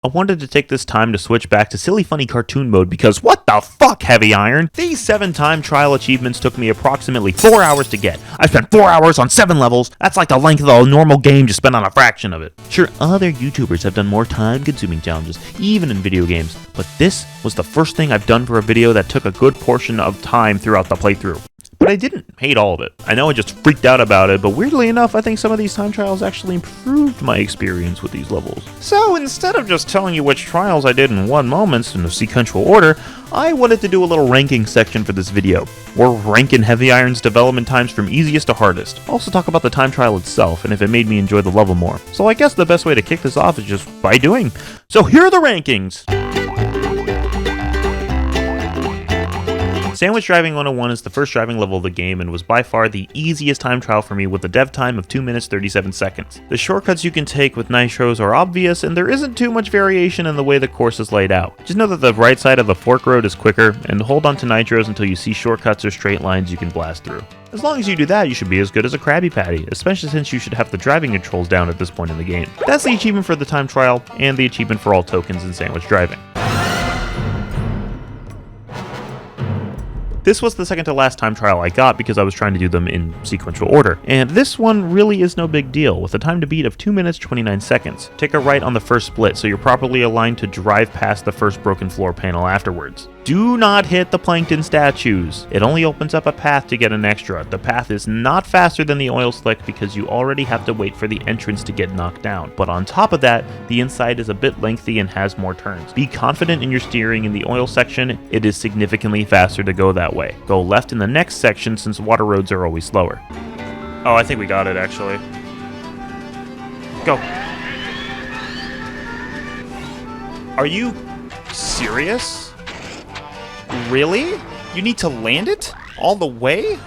[SPEAKER 1] I wanted to take this time to switch back to silly funny cartoon mode because what the fuck, Heavy Iron? These 7 time trial achievements took me approximately 4 hours to get. I spent 4 hours on 7 levels. That's like the length of a normal game just spent on a fraction of it. Sure, other YouTubers have done more time consuming challenges, even in video games, but this was the first thing I've done for a video that took a good portion of time throughout the playthrough. But I didn't hate all of it. I know I just freaked out about it, but weirdly enough, I think some of these time trials actually improved my experience with these levels. So instead of just telling you which trials I did in one moment in a sequential order, I wanted to do a little ranking section for this video. We're ranking Heavy Iron's development times from easiest to hardest. Also talk about the time trial itself and if it made me enjoy the level more. So I guess the best way to kick this off is just by doing. So here are the rankings! Sandwich Driving 101 is the first driving level of the game and was by far the easiest time trial for me with a dev time of 2 minutes 37 seconds. The shortcuts you can take with nitros are obvious and there isn't too much variation in the way the course is laid out. Just know that the right side of the fork road is quicker and hold on to nitros until you see shortcuts or straight lines you can blast through. As long as you do that, you should be as good as a Krabby Patty, especially since you should have the driving controls down at this point in the game. That's the achievement for the time trial and the achievement for all tokens in Sandwich Driving. This was the second to last time trial I got because I was trying to do them in sequential order, and this one really is no big deal, with a time to beat of 2 minutes 29 seconds. Take a right on the first split so you're properly aligned to drive past the first broken floor panel afterwards. Do not hit the plankton statues. It only opens up a path to get an extra. The path is not faster than the oil slick because you already have to wait for the entrance to get knocked down. But on top of that, the inside is a bit lengthy and has more turns. Be confident in your steering in the oil section. It is significantly faster to go that way. Go left in the next section since water roads are always slower. Oh, I think we got it actually. Go. Are you serious? Really? You need to land it? All the way?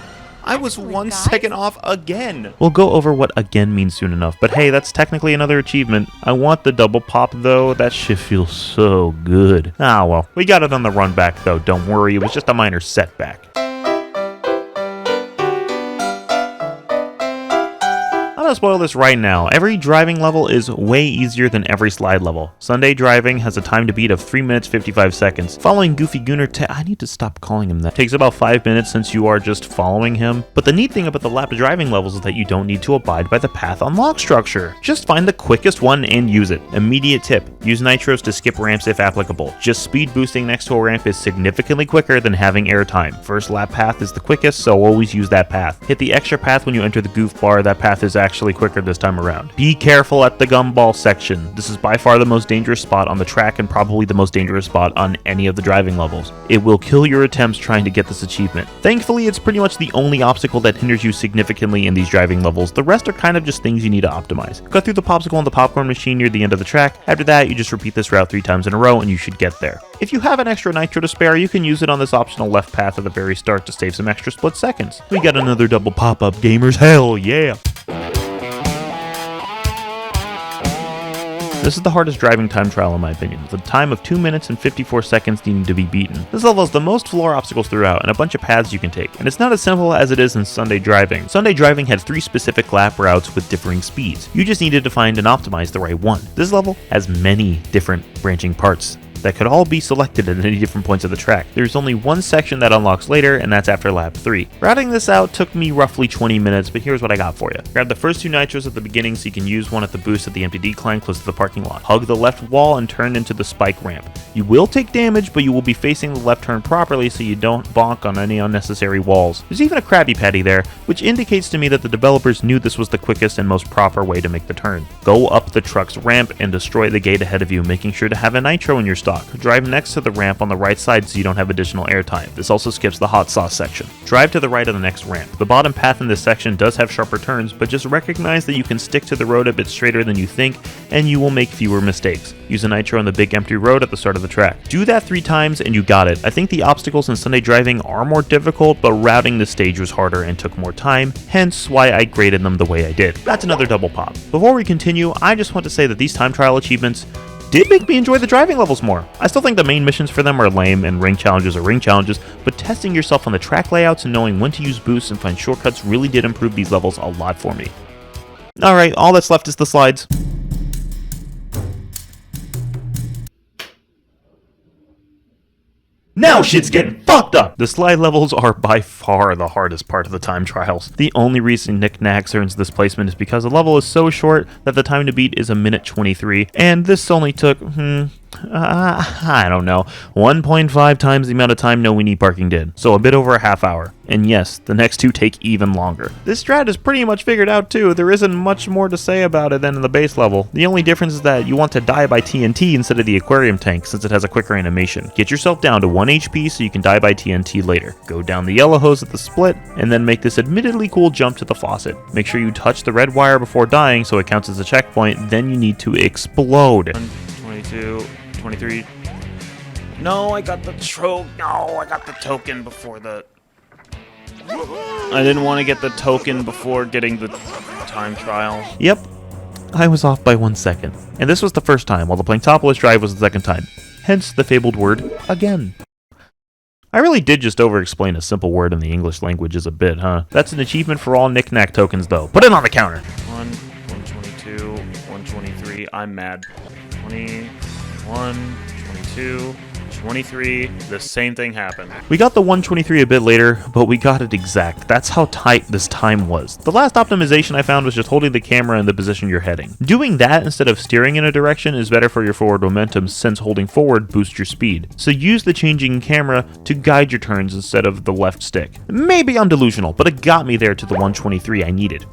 [SPEAKER 1] I was
[SPEAKER 4] Excellent,
[SPEAKER 1] 1
[SPEAKER 4] guys.
[SPEAKER 1] second off again. We'll go over what again means soon enough, but hey, that's technically another achievement. I want the double pop though. That shit feels so good. Ah well, we got it on the run back though. Don't worry, it was just a minor setback. I'm gonna spoil this right now. Every driving level is way easier than every slide level. Sunday driving has a time to beat of 3 minutes 55 seconds. Following Goofy Gooner I need to stop calling him that. Takes about 5 minutes since you are just following him. But the neat thing about the lap driving levels is that you don't need to abide by the path unlock structure. Just find the quickest one and use it. Immediate tip, use nitros to skip ramps if applicable. Just speed boosting next to a ramp is significantly quicker than having airtime. First lap path is the quickest, so always use that path. Hit the extra path when you enter the goof bar. That path is actually quicker this time around. Be careful at the gumball section. This is by far the most dangerous spot on the track and probably the most dangerous spot on any of the driving levels. It will kill your attempts trying to get this achievement. Thankfully, it's pretty much the only obstacle that hinders you significantly in these driving levels. The rest are kind of just things you need to optimize. Go through the popsicle and the popcorn machine near the end of the track. After that, you just repeat this route 3 times in a row and you should get there. If you have an extra nitro to spare, you can use it on this optional left path at the very start to save some extra split seconds. We got another double pop-up, gamers. Hell yeah! This is the hardest driving time trial in my opinion, with a time of 2 minutes and 54 seconds needing to be beaten. This level has the most floor obstacles throughout and a bunch of paths you can take, and it's not as simple as it is in Sunday driving. Sunday driving had 3 specific lap routes with differing speeds. You just needed to find and optimize the right one. This level has many different branching parts that could all be selected at any different points of the track. There's only one section that unlocks later, and that's after lap 3. Routing this out took me roughly 20 minutes, but here's what I got for you. Grab the first 2 nitros at the beginning so you can use one at the boost at the empty decline close to the parking lot. Hug the left wall and turn into the spike ramp. You will take damage, but you will be facing the left turn properly so you don't bonk on any unnecessary walls. There's even a Krabby Patty there, which indicates to me that the developers knew this was the quickest and most proper way to make the turn. Go up the truck's ramp and destroy the gate ahead of you, making sure to have a nitro in your stock. Drive next to the ramp on the right side so you don't have additional airtime. This also skips the hot sauce section. Drive to the right of the next ramp. The bottom path in this section does have sharper turns, but just recognize that you can stick to the road a bit straighter than you think, and you will make fewer mistakes. Use a nitro on the big empty road at the start of the track. Do that 3 times and you got it. I think the obstacles in Sunday driving are more difficult, but routing the stage was harder and took more time, hence why I graded them the way I did. That's another double pop. Before we continue, I just want to say that these time trial achievements did make me enjoy the driving levels more. I still think the main missions for them are lame and ring challenges are ring challenges, but testing yourself on the track layouts and knowing when to use boosts and find shortcuts really did improve these levels a lot for me. Alright, all that's left is the slides. Now shit's getting fucked up! The slide levels are by far the hardest part of the time trials. The only reason Nick Nags earns this placement is because the level is so short that the time to beat is 1:23, and this only took, I don't know, 1.5 times the amount of time No Weenie Parking did, so a bit over a half hour. And yes, the next 2 take even longer. This strat is pretty much figured out too. There isn't much more to say about it than in the base level. The only difference is that you want to die by TNT instead of the aquarium tank since it has a quicker animation. Get yourself down to 1 HP so you can die by TNT later. Go down the yellow hose at the split, and then make this admittedly cool jump to the faucet. Make sure you touch the red wire before dying so it counts as a checkpoint, then you need to explode. 22, 23. No, I got the token before the... I didn't want to get the token before getting the time trial. Yep, I was off by 1 second. And this was the first time, while the Planktopolis drive was the second time. Hence the fabled word, again. I really did just over-explain a simple word in the English language as a bit, huh? That's an achievement for all knick-knack tokens, though. Put it on the counter! 122, 123, I'm mad. 21, 22, 23, the same thing happened. We got the 123 a bit later, but we got it exact. That's how tight this time was. The last optimization I found was just holding the camera in the position you're heading. Doing that instead of steering in a direction is better for your forward momentum, since holding forward boosts your speed. So use the changing camera to guide your turns instead of the left stick. Maybe I'm delusional, but it got me there to the 123 I needed.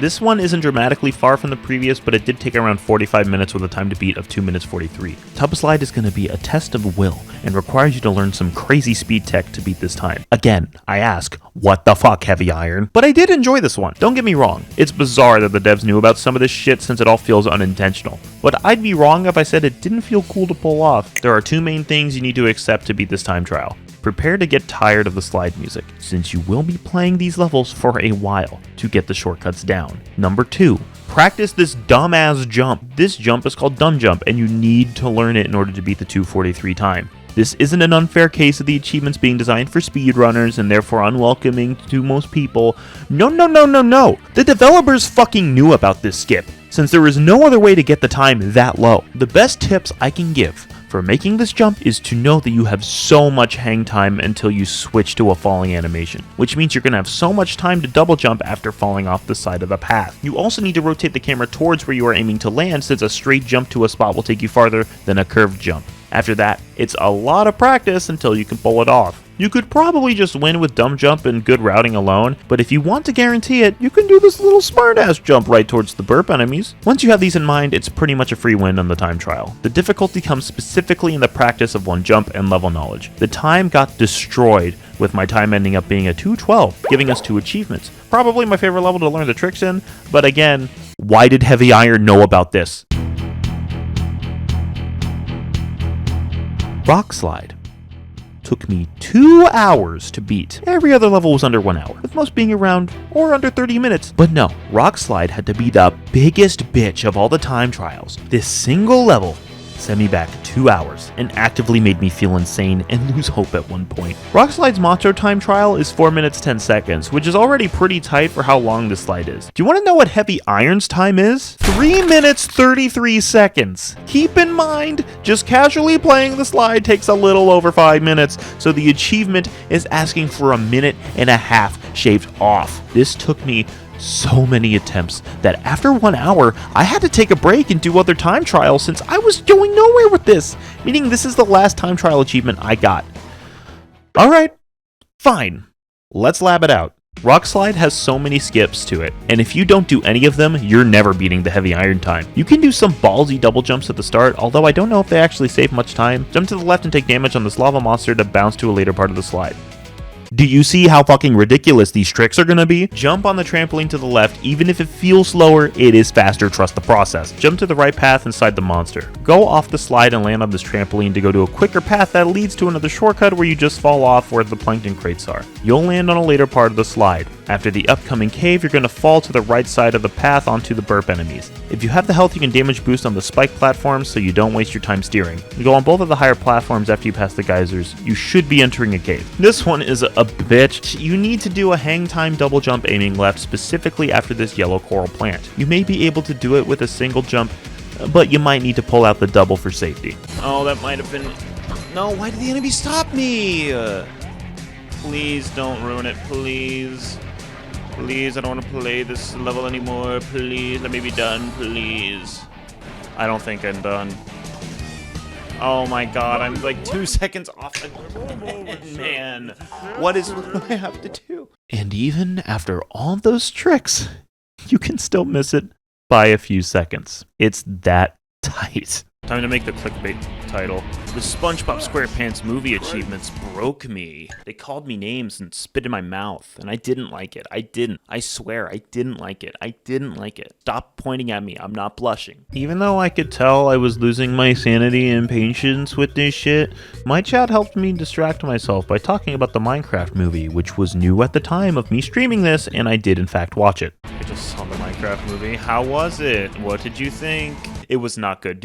[SPEAKER 1] This one isn't dramatically far from the previous, but it did take around 45 minutes with a time to beat of 2 minutes 43. Tub Slide is going to be a test of will and requires you to learn some crazy speed tech to beat this time. Again, I ask, what the fuck, Heavy Iron? But I did enjoy this one. Don't get me wrong, it's bizarre that the devs knew about some of this shit since it all feels unintentional. But I'd be wrong if I said it didn't feel cool to pull off. There are two main things you need to accept to beat this time trial. Prepare to get tired of the slide music, since you will be playing these levels for a while to get the shortcuts down. Number 2, practice this dumbass jump. This jump is called Dumb Jump, and you need to learn it in order to beat the 2:43 time. This isn't an unfair case of the achievements being designed for speedrunners and therefore unwelcoming to most people. No. The developers fucking knew about this skip, since there was no other way to get the time that low. The best tips I can give for making this jump is to know that you have so much hang time until you switch to a falling animation, which means you're going to have so much time to double jump after falling off the side of the path. You also need to rotate the camera towards where you are aiming to land, since a straight jump to a spot will take you farther than a curved jump. After that, it's a lot of practice until you can pull it off. You could probably just win with Dumb Jump and good routing alone, but if you want to guarantee it, you can do this little smartass jump right towards the burp enemies. Once you have these in mind, it's pretty much a free win on the time trial. The difficulty comes specifically in the practice of one jump and level knowledge. The time got destroyed, with my time ending up being a 2:12, giving us 2 achievements. Probably my favorite level to learn the tricks in, but again, why did Heavy Iron know about this? Rock Slide took me 2 hours to beat. Every other level was under 1 hour, with most being around or under 30 minutes. But no, Rock Slide had to be the biggest bitch of all the time trials. This single level sent me back 2 hours and actively made me feel insane and lose hope at one point. Rock Slide's Monster time trial is 4 minutes 10 seconds, which is already pretty tight for how long this slide is. Do you want to know what Heavy Iron's time is? 3 minutes 33 seconds. Keep in mind, just casually playing the slide takes a little over 5 minutes, so the achievement is asking for 1.5 minutes shaved off. This took me so many attempts that after 1 hour, I had to take a break and do other time trials since I was going nowhere with this, meaning this is the last time trial achievement I got. Alright, fine, let's lab it out. Rock Slide has so many skips to it, and if you don't do any of them, you're never beating the Heavy Iron time. You can do some ballsy double jumps at the start, although I don't know if they actually save much time. Jump to the left and take damage on this lava monster to bounce to a later part of the slide. Do you see how fucking ridiculous these tricks are gonna be? Jump on the trampoline to the left, even if it feels slower, it is faster, trust the process. Jump to the right path inside the monster. Go off the slide and land on this trampoline to go to a quicker path that leads to another shortcut where you just fall off where the plankton crates are. You'll land on a later part of the slide. After the upcoming cave, you're gonna fall to the right side of the path onto the burp enemies. If you have the health, you can damage boost on the spike platforms so you don't waste your time steering. You go on both of the higher platforms after you pass the geysers. You should be entering a cave. This one is a bitch. You need to do a hang time double jump aiming left specifically after this yellow coral plant. You may be able to do it with a single jump, but you might need to pull out the double for safety. Oh, that might have been... No, why did the enemy stop me? Please don't ruin it, please. Please, I don't want to play this level anymore. Please, let me be done, please. I don't think I'm done. Oh my god, I'm like 2 seconds off. Man, what do I have to do? And even after all those tricks, you can still miss it by a few seconds. It's that tight. Time to make the clickbait title. The SpongeBob SquarePants movie achievements broke me. They called me names and spit in my mouth, and I didn't like it. I didn't. I swear, I didn't like it. I didn't like it. Stop pointing at me. I'm not blushing. Even though I could tell I was losing my sanity and patience with this shit, my chat helped me distract myself by talking about the Minecraft movie, which was new at the time of me streaming this, and I did in fact watch it. I just saw the Minecraft movie. How was it? What did you think? It was not good.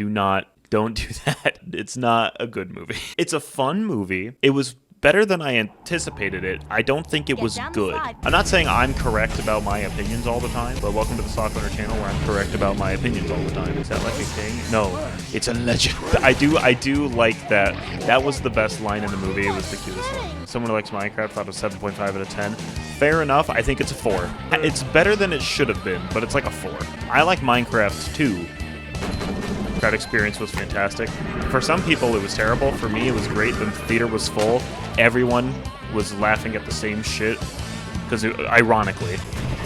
[SPEAKER 1] Don't do that. It's not a good movie. It's a fun movie. It was better than I anticipated it. I don't think it was good. I'm not saying I'm correct about my opinions all the time, but welcome to the SockOwner channel where I'm correct about my opinions all the time. Is that like a thing? No, it's a legend. I do like that. That was the best line in the movie. It was the cutest one. Someone who likes Minecraft thought it was 7.5 out of 10. Fair enough. I think it's a 4. It's better than it should have been, but it's like a 4. I like Minecraft too. That experience was fantastic. For some people, it was terrible. For me, it was great. The theater was full. Everyone was laughing at the same shit. Because, ironically,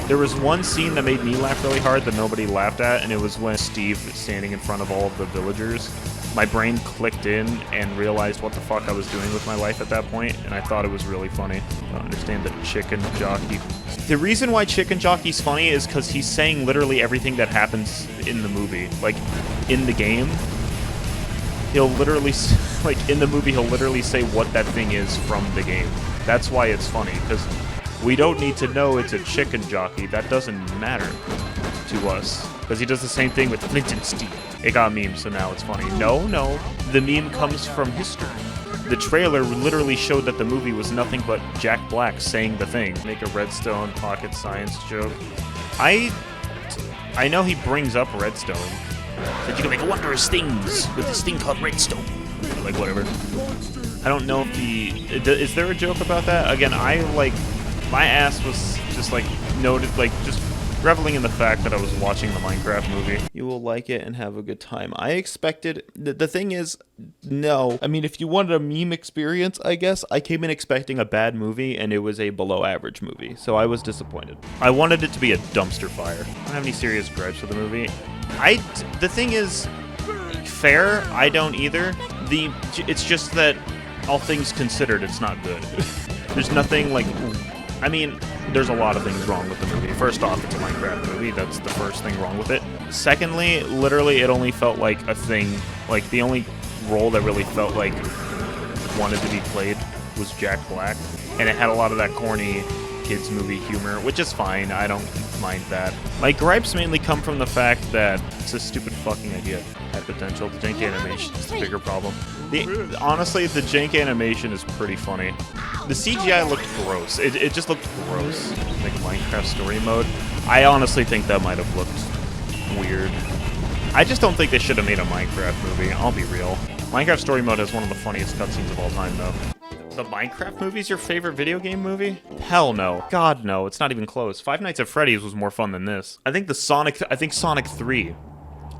[SPEAKER 1] there was one scene that made me laugh really hard that nobody laughed at, and it was when Steve was standing in front of all of the villagers. My brain clicked in and realized what the fuck I was doing with my life at that point, and I thought it was really funny. I don't understand the chicken jockey. The reason why Chicken Jockey's funny is because he's saying literally everything that happens in the movie. Like, in the game, he'll literally, like, in the movie, he'll literally say what that thing is from the game. That's why it's funny, because we don't need to know it's a chicken jockey. That doesn't matter to us, because he does the same thing with Flint and Steel. It got memes, so now it's funny. No, the meme comes from history. The trailer literally showed that the movie was nothing but Jack Black saying the thing. Make a redstone pocket science joke. I know he brings up redstone. That you can make wondrous things with this thing called redstone. Like, whatever. I don't know if is there a joke about that? Again, my ass was just, like, noted, like, just reveling in the fact that I was watching the Minecraft movie. You will like it and have a good time. I expected... The thing is, no. I mean, if you wanted a meme experience, I guess, I came in expecting a bad movie, and it was a below-average movie, so I was disappointed. I wanted it to be a dumpster fire. I don't have any serious gripes with the movie. The thing is, fair, I don't either. It's just that, all things considered, it's not good. There's nothing, like... I mean, there's a lot of things wrong with the movie. First off, it's a Minecraft movie. That's the first thing wrong with it. Secondly, literally, it only felt like a thing. Like, the only role that really felt like wanted to be played was Jack Black. And it had a lot of that corny kids movie humor, which is fine. I don't mind that. My gripes mainly come from the fact that it's a stupid fucking idea. Had potential. The jank animation is the bigger problem. Honestly, the jank animation is pretty funny. The CGI looked gross. It just looked gross. Like Minecraft story mode. I honestly think that might have looked weird. I just don't think they should have made a Minecraft movie. I'll be real. Minecraft story mode has one of the funniest cutscenes of all time, though. The Minecraft movie is your favorite video game movie? Hell no. God no. It's not even close. Five Nights at Freddy's was more fun than this. I think Sonic 3.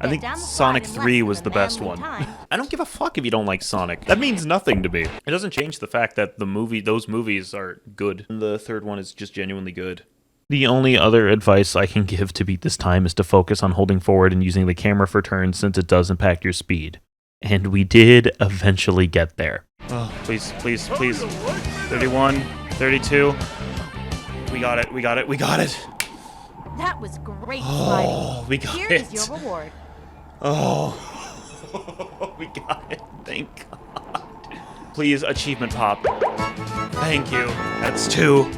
[SPEAKER 1] I think Sonic 3 was the best one. I don't give a fuck if you don't like Sonic. That means nothing to me. It doesn't change the fact that those movies are good. The third one is just genuinely good. The only other advice I can give to beat this time is to focus on holding forward and using the camera for turns since it does impact your speed. And we did eventually get there. Oh, please, please, please. 31, 32. We got it, we got it, we got it.
[SPEAKER 4] That was great,
[SPEAKER 1] Oh, we got
[SPEAKER 4] Here
[SPEAKER 1] it.
[SPEAKER 4] is your reward.
[SPEAKER 1] Oh, we got it. Thank God. Please, achievement pop. Thank you. That's 2.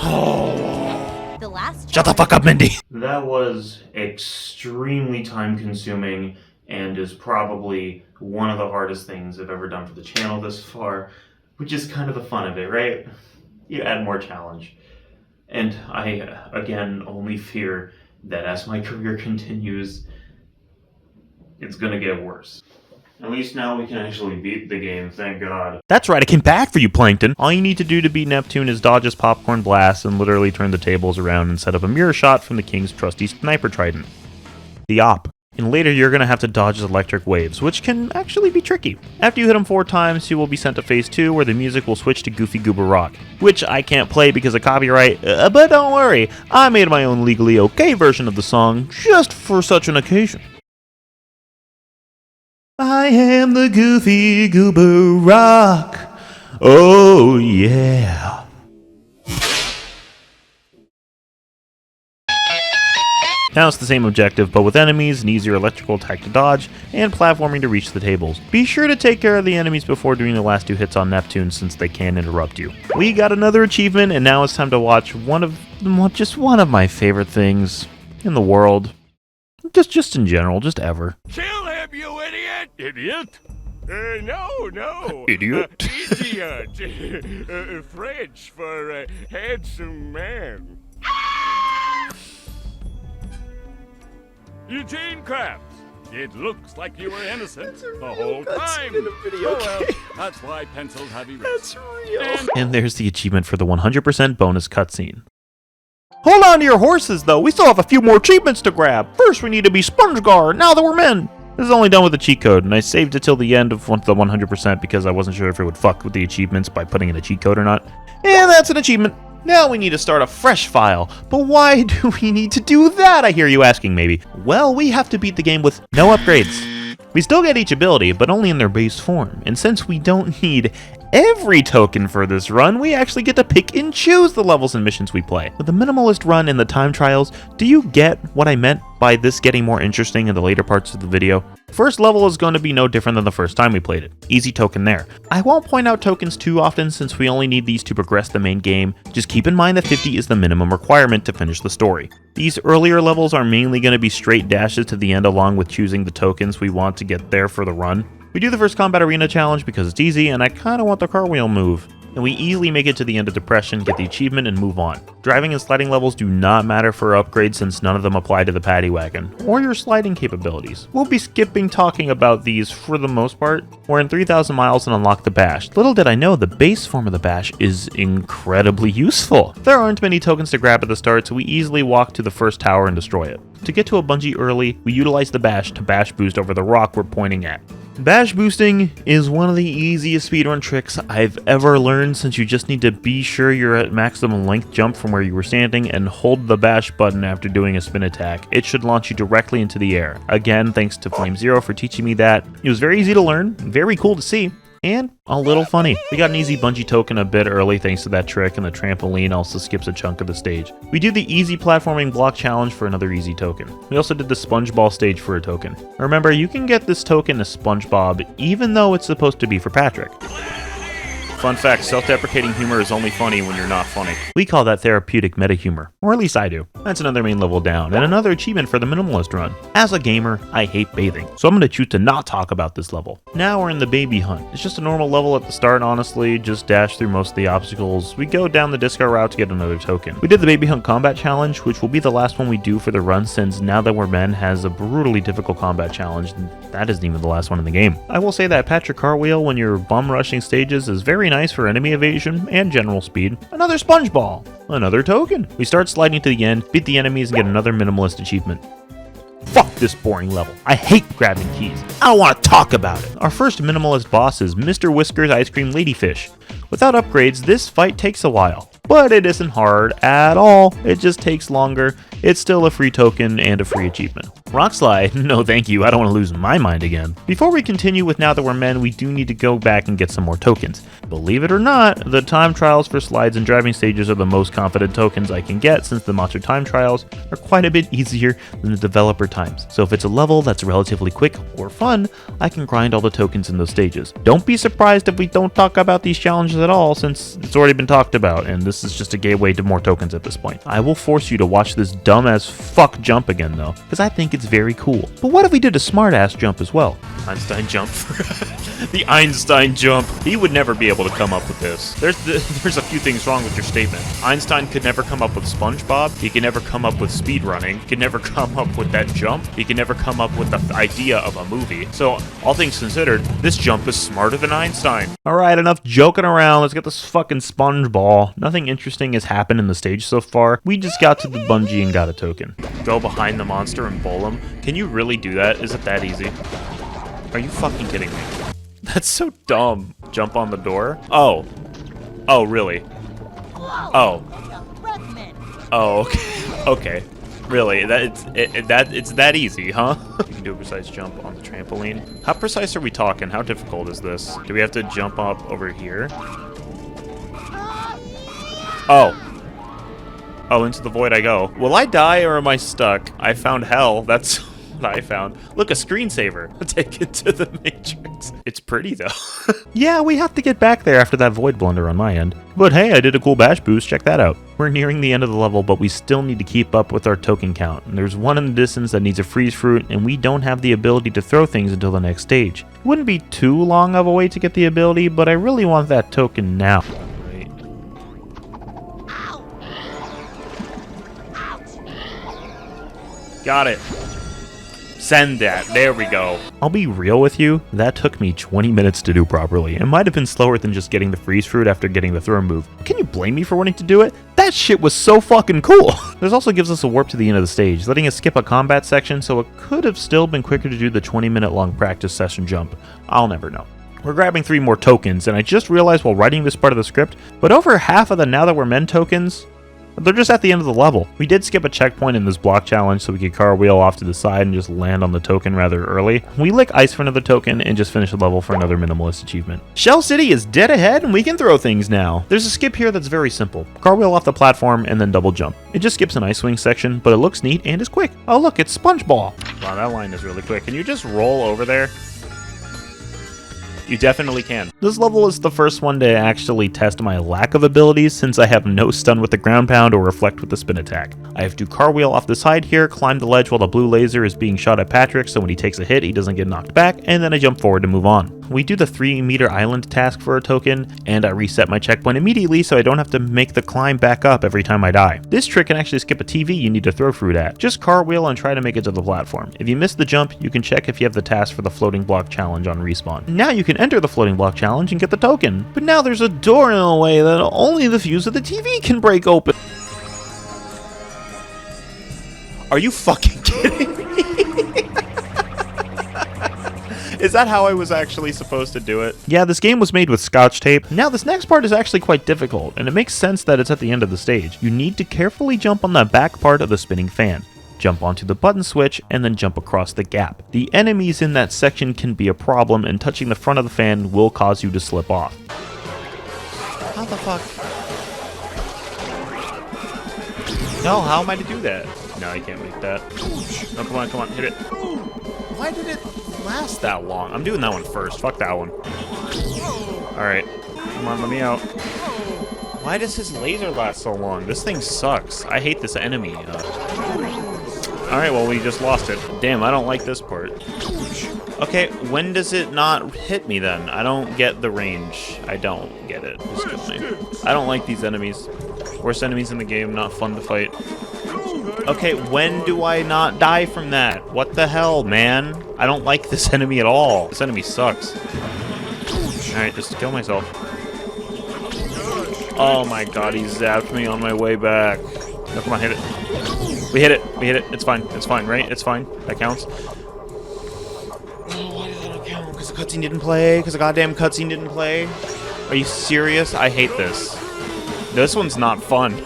[SPEAKER 1] Oh.
[SPEAKER 4] The last
[SPEAKER 1] Shut the fuck up, Mindy. That was extremely time-consuming and is probably one of the hardest things I've ever done for the channel this far, which is kind of the fun of it, right? You add more challenge. And I, again, only fear that as my career continues, it's gonna get worse. At least now we can actually beat the game, thank God. That's right, I came back for you, Plankton! All you need to do to beat Neptune is dodge his popcorn blast and literally turn the tables around and set up a mirror shot from the King's trusty sniper trident. The op. And later you're gonna have to dodge his electric waves, which can actually be tricky. After you hit him 4 times, you will be sent to phase 2, where the music will switch to Goofy Goober Rock, which I can't play because of copyright, but don't worry, I made my own legally okay version of the song just for such an occasion. I am the Goofy Goober Rock, oh yeah. Now it's the same objective, but with enemies, an easier electrical attack to dodge, and platforming to reach the tables. Be sure to take care of the enemies before doing the last 2 hits on Neptune, since they can interrupt you. We got another achievement, and now it's time to watch just one of my favorite things in the world. Just in general, just ever.
[SPEAKER 2] Kill him, you idiot! Idiot?
[SPEAKER 6] No.
[SPEAKER 1] Idiot.
[SPEAKER 6] Idiot. French for handsome man. Eugene Krabs. It looks like you were innocent the whole time. Well, that's why pencils have erased.
[SPEAKER 5] That's real.
[SPEAKER 1] And there's the achievement for the 100% bonus cutscene. Hold on to your horses, though. We still have a few more achievements to grab. First, we need to be SpongeGar, now that we're men. This is only done with a cheat code, and I saved it till the end of the 100% because I wasn't sure if it would fuck with the achievements by putting in a cheat code or not. And that's an achievement. Now we need to start a fresh file. But why do we need to do that, I hear you asking maybe? Well, we have to beat the game with no upgrades. We still get each ability, but only in their base form. And since we don't need every token for this run, we actually get to pick and choose the levels and missions we play. With the Minimalist Run and the time trials, do you get what I meant by this getting more interesting in the later parts of the video? First level is going to be no different than the first time we played it. Easy token there. I won't point out tokens too often since we only need these to progress the main game. Just keep in mind that 50 is the minimum requirement to finish the story. These earlier levels are mainly going to be straight dashes to the end along with choosing the tokens we want to get there for the run. We do the first combat arena challenge because it's easy and I kinda want the car wheel move. And we easily make it to the end of Depression, get the achievement, and move on. Driving and sliding levels do not matter for upgrades since none of them apply to the paddy wagon, or your sliding capabilities. We'll be skipping talking about these for the most part. We're in 3,000 miles and unlock the bash. Little did I know the base form of the bash is incredibly useful. There aren't many tokens to grab at the start, so we easily walk to the first tower and destroy it. To get to a bungee early, we utilize the bash to bash boost over the rock we're pointing at. Bash boosting is one of the easiest speedrun tricks I've ever learned since you just need to be sure you're at maximum length jump from where you were standing and hold the bash button after doing a spin attack. It should launch you directly into the air. Again, thanks to Flame Zero for teaching me that. It was very easy to learn, very cool to see, and a little funny. We got an easy bungee token a bit early thanks to that trick, and the trampoline also skips a chunk of the stage. We do the easy platforming block challenge for another easy token. We also did the SpongeBob stage for a token. Remember, you can get this token as SpongeBob even though it's supposed to be for Patrick. Fun fact, self-deprecating humor is only funny when you're not funny. We call that therapeutic meta-humor, or at least I do. That's another main level down, and another achievement for the Minimalist Run. As a gamer, I hate bathing, so I'm going to choose to not talk about this level. Now we're in the baby hunt. It's just a normal level at the start, honestly, just dash through most of the obstacles. We go down the disco route to get another token. We did the baby hunt combat challenge, which will be the last one we do for the run since Now That We're Men has a brutally difficult combat challenge, and that isn't even the last one in the game. I will say that Patrick Cartwheel when you're bum rushing stages is very nice for enemy evasion and general speed. Another sponge ball. Another token. We start sliding to the end, beat the enemies, and get another minimalist achievement. Fuck this boring level. I hate grabbing keys. I don't want to talk about it. Our first minimalist boss is Mr. Whiskers Ice Cream Ladyfish. Without upgrades, this fight takes a while. But it isn't hard at all. It just takes longer. It's still a free token and a free achievement. Rock Slide? No thank you, I don't want to lose my mind again. Before we continue with Now That We're Men, we do need to go back and get some more tokens. Believe it or not, the time trials for slides and driving stages are the most confident tokens I can get since the monster time trials are quite a bit easier than the developer times. So if it's a level that's relatively quick or fun, I can grind all the tokens in those stages. Don't be surprised if we don't talk about these challenges at all since it's already been talked about and this is just a gateway to more tokens at this point. I will force you to watch this dumb as fuck jump again though, because I think it's very cool. But what if we did a smart ass jump as well? Einstein jump. The Einstein jump. He would never be able to come up with this. There's a few things wrong with your statement. Einstein could never come up with SpongeBob. He could never come up with speedrunning. He could never come up with that jump. He could never come up with the idea of a movie. So, all things considered, this jump is smarter than Einstein. Alright, enough joking around. Let's get this fucking sponge ball. Nothing interesting has happened in the stage so far. We just got to the bungee and got a token. Go behind the monster and bowl him. Can you really do that? Is it that easy? Are you fucking kidding me? That's so dumb. Jump on the door? Oh. Oh, really? Oh. Oh, okay. Okay. Really? It's that easy, huh? You can do a precise jump on the trampoline. How precise are we talking? How difficult is this? Do we have to jump up over here? Oh. Oh, into the void I go. Will I die or am I stuck? I found hell. That's what I found. Look, a screensaver. Take it to the Matrix. It's pretty though. Yeah, we have to get back there after that void blunder on my end. But hey, I did a cool bash boost, check that out. We're nearing the end of the level, but we still need to keep up with our token count. And there's one in the distance that needs a freeze fruit, and we don't have the ability to throw things until the next stage. It wouldn't be too long of a wait to get the ability, but I really want that token now. Right. Got it. Send that. There we go. I'll be real with you, that took me 20 minutes to do properly. It might have been slower than just getting the freeze fruit after getting the throw move. Can you blame me for wanting to do it? That shit was so fucking cool. This also gives us a warp to the end of the stage, letting us skip a combat section, so it could have still been quicker to do the 20-minute long practice session jump. I'll never know. We're grabbing 3 more tokens, and I just realized while writing this part of the script, but over half of the Now That We're Men tokens, they're just at the end of the level. We did skip a checkpoint in this block challenge so we could cartwheel off to the side and just land on the token rather early. We lick ice for another token and just finish the level for another minimalist achievement. Shell City is dead ahead and we can throw things now. There's a skip here that's very simple. Cartwheel off the platform and then double jump. It just skips an ice swing section, but it looks neat and is quick. Oh look, it's SpongeBob. Wow, that line is really quick. Can you just roll over there? You definitely can. This level is the first one to actually test my lack of abilities since I have no stun with the ground pound or reflect with the spin attack. I have to cartwheel off the side here, climb the ledge while the blue laser is being shot at Patrick so when he takes a hit he doesn't get knocked back, and then I jump forward to move on. We do the 3-meter island task for a token, and I reset my checkpoint immediately so I don't have to make the climb back up every time I die. This trick can actually skip a TV you need to throw fruit at. Just cartwheel and try to make it to the platform. If you miss the jump, you can check if you have the task for the floating block challenge on respawn. Now you can enter the floating block challenge and get the token. But now there's a door in the way that only the fuse of the TV can break open. Are you fucking kidding me? Is that how I was actually supposed to do it? Yeah, this game was made with scotch tape. Now this next part is actually quite difficult, and it makes sense that it's at the end of the stage. You need to carefully jump on the back part of the spinning fan. Jump onto the button switch, and then jump across the gap. The enemies in that section can be a problem, and touching the front of the fan will cause you to slip off. How the fuck? No, how am I to do that? No, you can't make that. No, come on, hit it. Why did it last that long? I'm doing that one first. Fuck that one. Alright. Come on, let me out. Why does his laser last so long? This thing sucks. I hate this enemy. Alright, well, we just lost it. Damn, I don't like this part. Okay, when does it not hit me then? I don't get the range. I don't get it. Just kill me. I don't like these enemies. Worst enemies in the game, not fun to fight. Okay, when do I not die from that? What the hell, man? I don't like this enemy at all. This enemy sucks. Alright, just kill myself. Oh my god, he zapped me on my way back. No, come on, hit it. We hit it. It's fine, right? It's fine. That counts. Oh, why does that not count? Because the cutscene didn't play? Because the goddamn cutscene didn't play? Are you serious? I hate this. This one's not fun.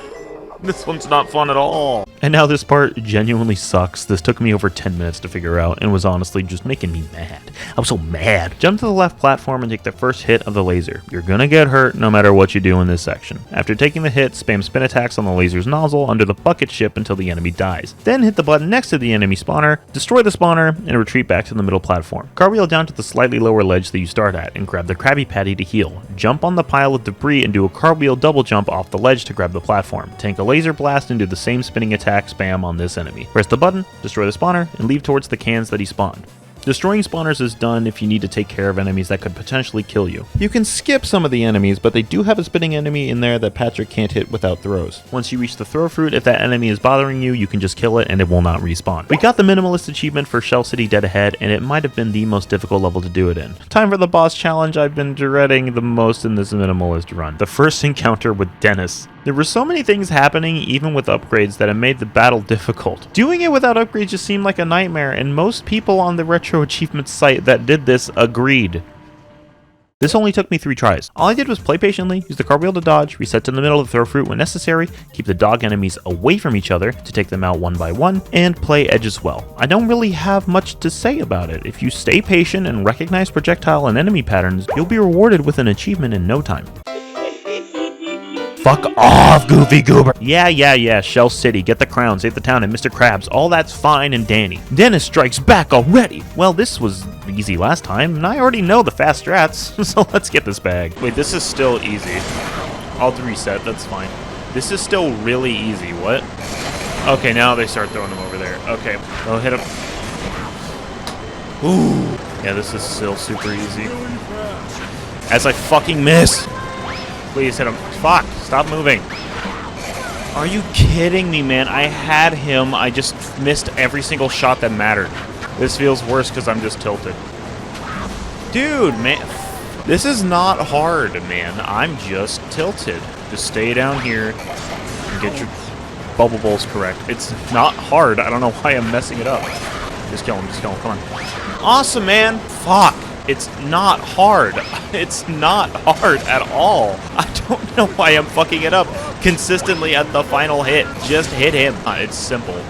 [SPEAKER 1] This one's not fun at all. And now this part genuinely sucks. This took me over 10 minutes to figure out and was honestly just making me mad. I was so mad. Jump to the left platform and take the first hit of the laser. You're gonna get hurt no matter what you do in this section. After taking the hit, spam spin attacks on the laser's nozzle under the bucket ship until the enemy dies. Then hit the button next to the enemy spawner, destroy the spawner, and retreat back to the middle platform. Cartwheel down to the slightly lower ledge that you start at and grab the Krabby Patty to heal. Jump on the pile of debris and do a cartwheel double jump off the ledge to grab the platform. Tank a laser blast and do the same spinning attack spam on this enemy. Press the button, destroy the spawner, and leave towards the cans that he spawned. Destroying spawners is done if you need to take care of enemies that could potentially kill you. You can skip some of the enemies, but they do have a spinning enemy in there that Patrick can't hit without throws. Once you reach the throw fruit, if that enemy is bothering you, you can just kill it and it will not respawn. We got the Minimalist achievement for Shell City Dead Ahead, and it might have been the most difficult level to do it in. Time for the boss challenge I've been dreading the most in this Minimalist run. The first encounter with Dennis. There were so many things happening even with upgrades that it made the battle difficult. Doing it without upgrades just seemed like a nightmare, and most people on the RetroAchievements site that did this agreed. This only took me 3 tries. All I did was play patiently, use the cartwheel to dodge, reset to the middle of the throw fruit when necessary, keep the dog enemies away from each other to take them out one by one, and play edge as well. I don't really have much to say about it. If you stay patient and recognize projectile and enemy patterns, you'll be rewarded with an achievement in no time. Fuck off, Goofy Goober. Yeah, Shell City, get the crown, save the town, and Mr. Krabs. All that's fine and dandy. Dennis strikes back already. Well, this was easy last time, and I already know the fast strats, so let's get this bag. Wait, this is still easy. I'll reset, that's fine. This is still really easy, what? Okay, now they start throwing them over there. Okay, I'll hit him. Ooh. Yeah, this is still super easy. As I fucking miss. Please hit him. Fuck, stop moving. Are you kidding me, man? I had him. I just missed every single shot that mattered. This feels worse because I'm just tilted. Dude, man. This is not hard, man. I'm just tilted. Just stay down here and get your bubble bowls correct. It's not hard. I don't know why I'm messing it up. Just kill him. Just kill him. Come on. Awesome, man. Fuck. It's not hard. It's not hard at all. I don't know why I'm fucking it up consistently at the final hit. Just hit him. It's simple.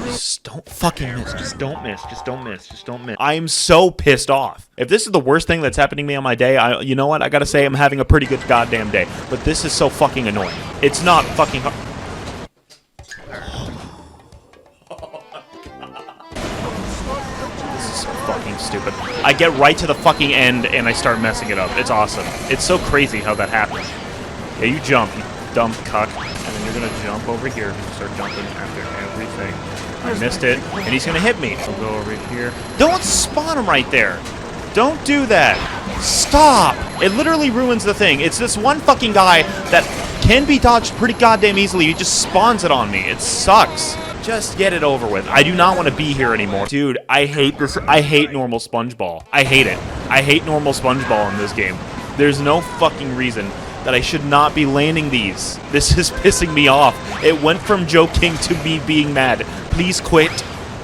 [SPEAKER 1] Just don't fucking miss. Just don't miss. Just don't miss. Just don't miss. I'm so pissed off. If this is the worst thing that's happening to me on my day, you know what? I gotta say I'm having a pretty good goddamn day. But this is so fucking annoying. It's not fucking hard. Fucking stupid. I get right to the fucking end and I start messing it up. It's awesome. It's so crazy how that happens. Yeah, you jump, you dumb cuck, and then you're gonna jump over here and start jumping after everything. I missed it, and he's gonna hit me. I'll go over here. Don't spawn him right there. Don't do that. Stop. It literally ruins the thing. It's this one fucking guy that can be dodged pretty goddamn easily. He just spawns it on me. It sucks. Just get it over with. I do not want to be here anymore. Dude, I hate this. I hate normal SpongeBob. I hate it. I hate normal SpongeBob in this game. There's no fucking reason that I should not be landing these. This is pissing me off. It went from joking to me being mad. Please quit.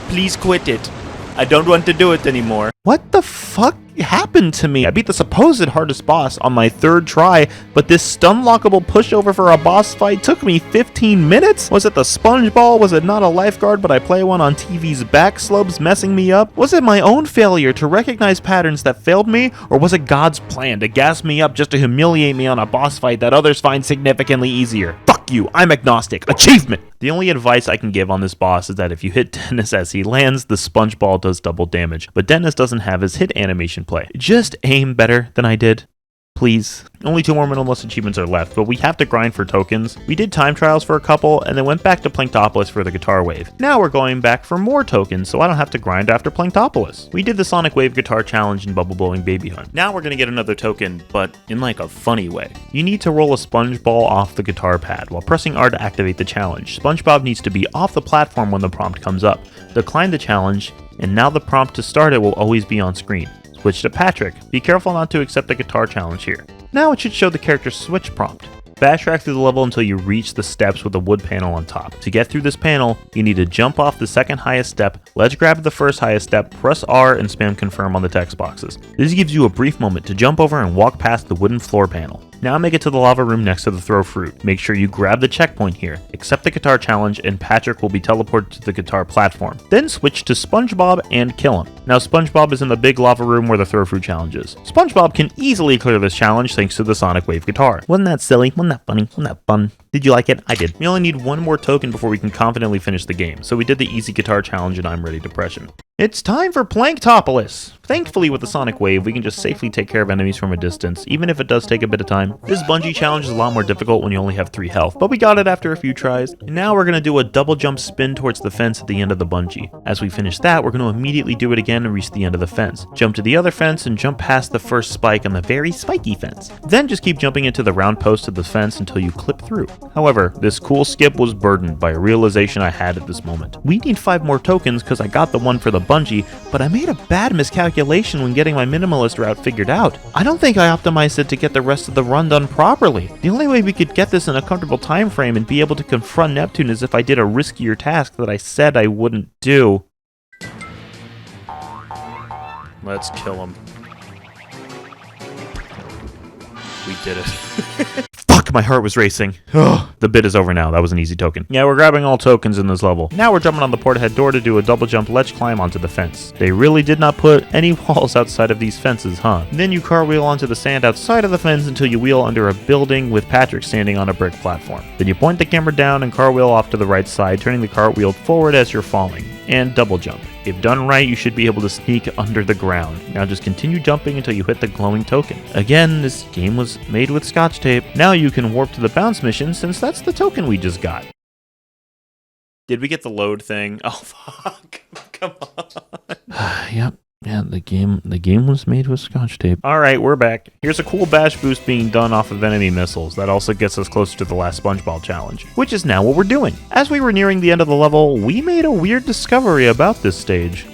[SPEAKER 1] Please quit it. I don't want to do it anymore. What the fuck happened to me? I beat the supposed hardest boss on my third try, but this stun-lockable pushover for a boss fight took me 15 minutes? Was it the SpongeBob? Was it not a lifeguard, but I play one on TV's back slopes messing me up? Was it my own failure to recognize patterns that failed me? Or was it God's plan to gas me up just to humiliate me on a boss fight that others find significantly easier? Fuck you, I'm agnostic. Achievement! The only advice I can give on this boss is that if you hit Dennis as he lands, the SpongeBob does double damage, but Dennis doesn't have his hit animation play. Just aim better than I did. Please. Only 2 more Minimalist achievements are left, but we have to grind for tokens. We did time trials for a couple, and then went back to Planktopolis for the guitar wave. Now we're going back for more tokens, so I don't have to grind after Planktopolis. We did the Sonic Wave guitar challenge and Bubble Blowing Baby Hunt. Now we're gonna get another token, but in like a funny way. You need to roll a SpongeBob off the guitar pad while pressing R to activate the challenge. SpongeBob needs to be off the platform when the prompt comes up. Decline the challenge, and now the prompt to start it will always be on screen. Switch to Patrick. Be careful not to accept the guitar challenge here. Now it should show the character switch prompt. Fast track through the level until you reach the steps with the wood panel on top. To get through this panel, you need to jump off the second highest step, ledge grab the first highest step, press R and spam confirm on the text boxes. This gives you a brief moment to jump over and walk past the wooden floor panel. Now make it to the lava room next to the throw fruit. Make sure you grab the checkpoint here, accept the guitar challenge, and Patrick will be teleported to the guitar platform. Then switch to SpongeBob and kill him. Now SpongeBob is in the big lava room where the throw fruit challenge is. SpongeBob can easily clear this challenge thanks to the Sonic Wave guitar. Wasn't that silly? Wasn't that funny? Wasn't that fun? Did you like it? I did. We only need one more token before we can confidently finish the game, so we did the easy guitar challenge and I'm ready depression. It's time for Planktopolis! Thankfully with the Sonic Wave, we can just safely take care of enemies from a distance, even if it does take a bit of time. This bungee challenge is a lot more difficult when you only have 3 health, but we got it after a few tries. And now we're going to do a double jump spin towards the fence at the end of the bungee. As we finish that, we're going to immediately do it again and reach the end of the fence. Jump to the other fence and jump past the first spike on the very spiky fence. Then just keep jumping into the round post of the fence until you clip through. However, this cool skip was burdened by a realization I had at this moment. We need 5 more tokens because I got the one for the bungee, but I made a bad miscalculation when getting my minimalist route figured out. I don't think I optimized it to get the rest of the run done properly. The only way we could get this in a comfortable time frame and be able to confront Neptune is if I did a riskier task that I said I wouldn't do. Let's kill him. We did it. Fuck! Fuck, my heart was racing. The bit is over now. That was an easy token. Yeah, we're grabbing all tokens in this level. Now we're jumping on the portahead door to do a double jump ledge climb onto the fence. They really did not put any walls outside of these fences, huh? Then you cartwheel onto the sand outside of the fence until you wheel under a building with Patrick standing on a brick platform. Then you point the camera down and cartwheel off to the right side, turning the cartwheel forward as you're falling. And double jump. If done right, you should be able to sneak under the ground. Now just continue jumping until you hit the glowing token. Again, this game was made with Scotch tape. Now you can warp to the bounce mission since that's the token we just got. Did we get the load thing? Oh, fuck. Come on. Yep. Yeah, the game was made with Scotch tape. Alright, we're back. Here's a cool bash boost being done off of enemy missiles. That also gets us closer to the last SpongeBob challenge, which is now what we're doing. As we were nearing the end of the level, we made a weird discovery about this stage.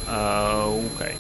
[SPEAKER 1] Okay.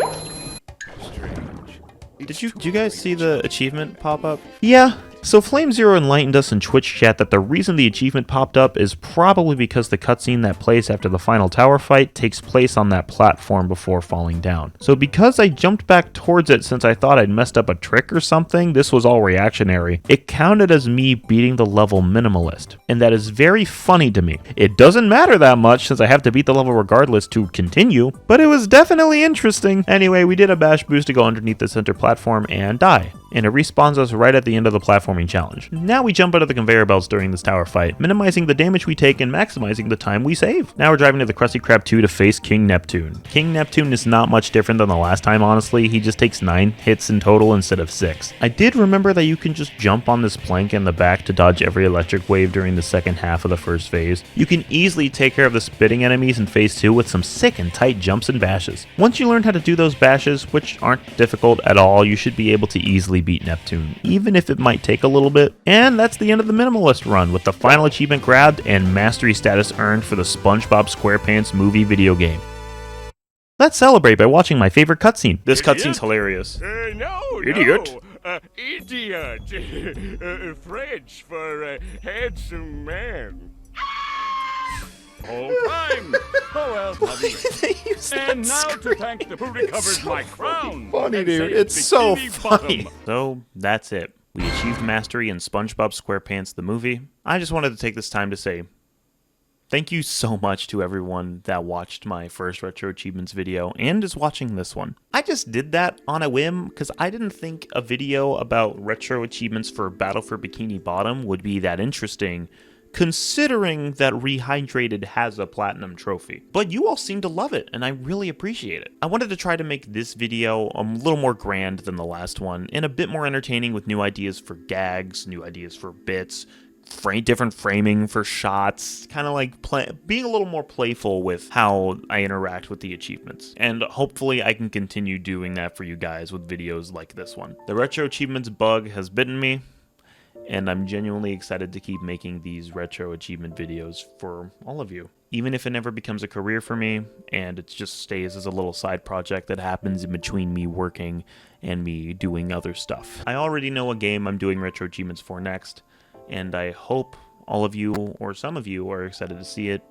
[SPEAKER 1] Strange. Did you guys see the achievement pop up? Yeah. So Flame Zero enlightened us in Twitch chat that the reason the achievement popped up is probably because the cutscene that plays after the final tower fight takes place on that platform before falling down. So because I jumped back towards it since I thought I'd messed up a trick or something, this was all reactionary, it counted as me beating the level Minimalist. And that is very funny to me. It doesn't matter that much since I have to beat the level regardless to continue, but it was definitely interesting. Anyway, we did a bash boost to go underneath the center platform and die. And it respawns us right at the end of the platforming challenge. Now we jump out of the conveyor belts during this tower fight, minimizing the damage we take and maximizing the time we save. Now we're driving to the Krusty Krab 2 to face King Neptune. King Neptune is not much different than the last time, honestly. He just takes 9 hits in total instead of 6. I did remember that you can just jump on this plank in the back to dodge every electric wave during the second half of the first phase. You can easily take care of the spitting enemies in phase 2 with some sick and tight jumps and bashes. Once you learn how to do those bashes, which aren't difficult at all, you should be able to easily beat Neptune, even if it might take a little bit. And that's the end of the Minimalist Run, with the final achievement grabbed and mastery status earned for the SpongeBob SquarePants movie video game. Let's celebrate by watching my favorite cutscene. This cutscene's hilarious.
[SPEAKER 6] No,
[SPEAKER 1] Idiot.
[SPEAKER 6] No. Idiot. French for handsome man. Whole time. Oh well. And now to thank the booty covers my crown.
[SPEAKER 5] Funny, dude. It's so funny.
[SPEAKER 6] Bottom.
[SPEAKER 1] So that's it. We achieved mastery in SpongeBob SquarePants the movie. I just wanted to take this time to say thank you so much to everyone that watched my first Retro Achievements video and is watching this one. I just did that on a whim because I didn't think a video about Retro Achievements for Battle for Bikini Bottom would be that interesting, considering that Rehydrated has a platinum trophy. But you all seem to love it, and I really appreciate it. I wanted to try to make this video a little more grand than the last one, and a bit more entertaining with new ideas for gags, new ideas for bits, different framing for shots, kind of like being a little more playful with how I interact with the achievements. And hopefully I can continue doing that for you guys with videos like this one. The Retro Achievements bug has bitten me, and I'm genuinely excited to keep making these retro achievement videos for all of you. Even if it never becomes a career for me, and it just stays as a little side project that happens in between me working and me doing other stuff. I already know a game I'm doing retro achievements for next, and I hope all of you, or some of you, are excited to see it,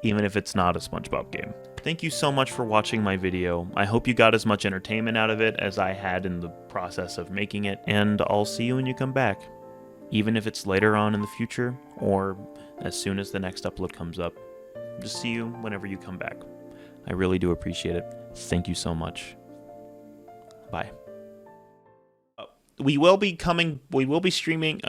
[SPEAKER 1] even if it's not a SpongeBob game. Thank you so much for watching my video. I hope you got as much entertainment out of it as I had in the process of making it, and I'll see you when you come back. Even if it's later on in the future, or as soon as the next upload comes up. Just see you whenever you come back. I really do appreciate it. Thank you so much. Bye. We will be streaming...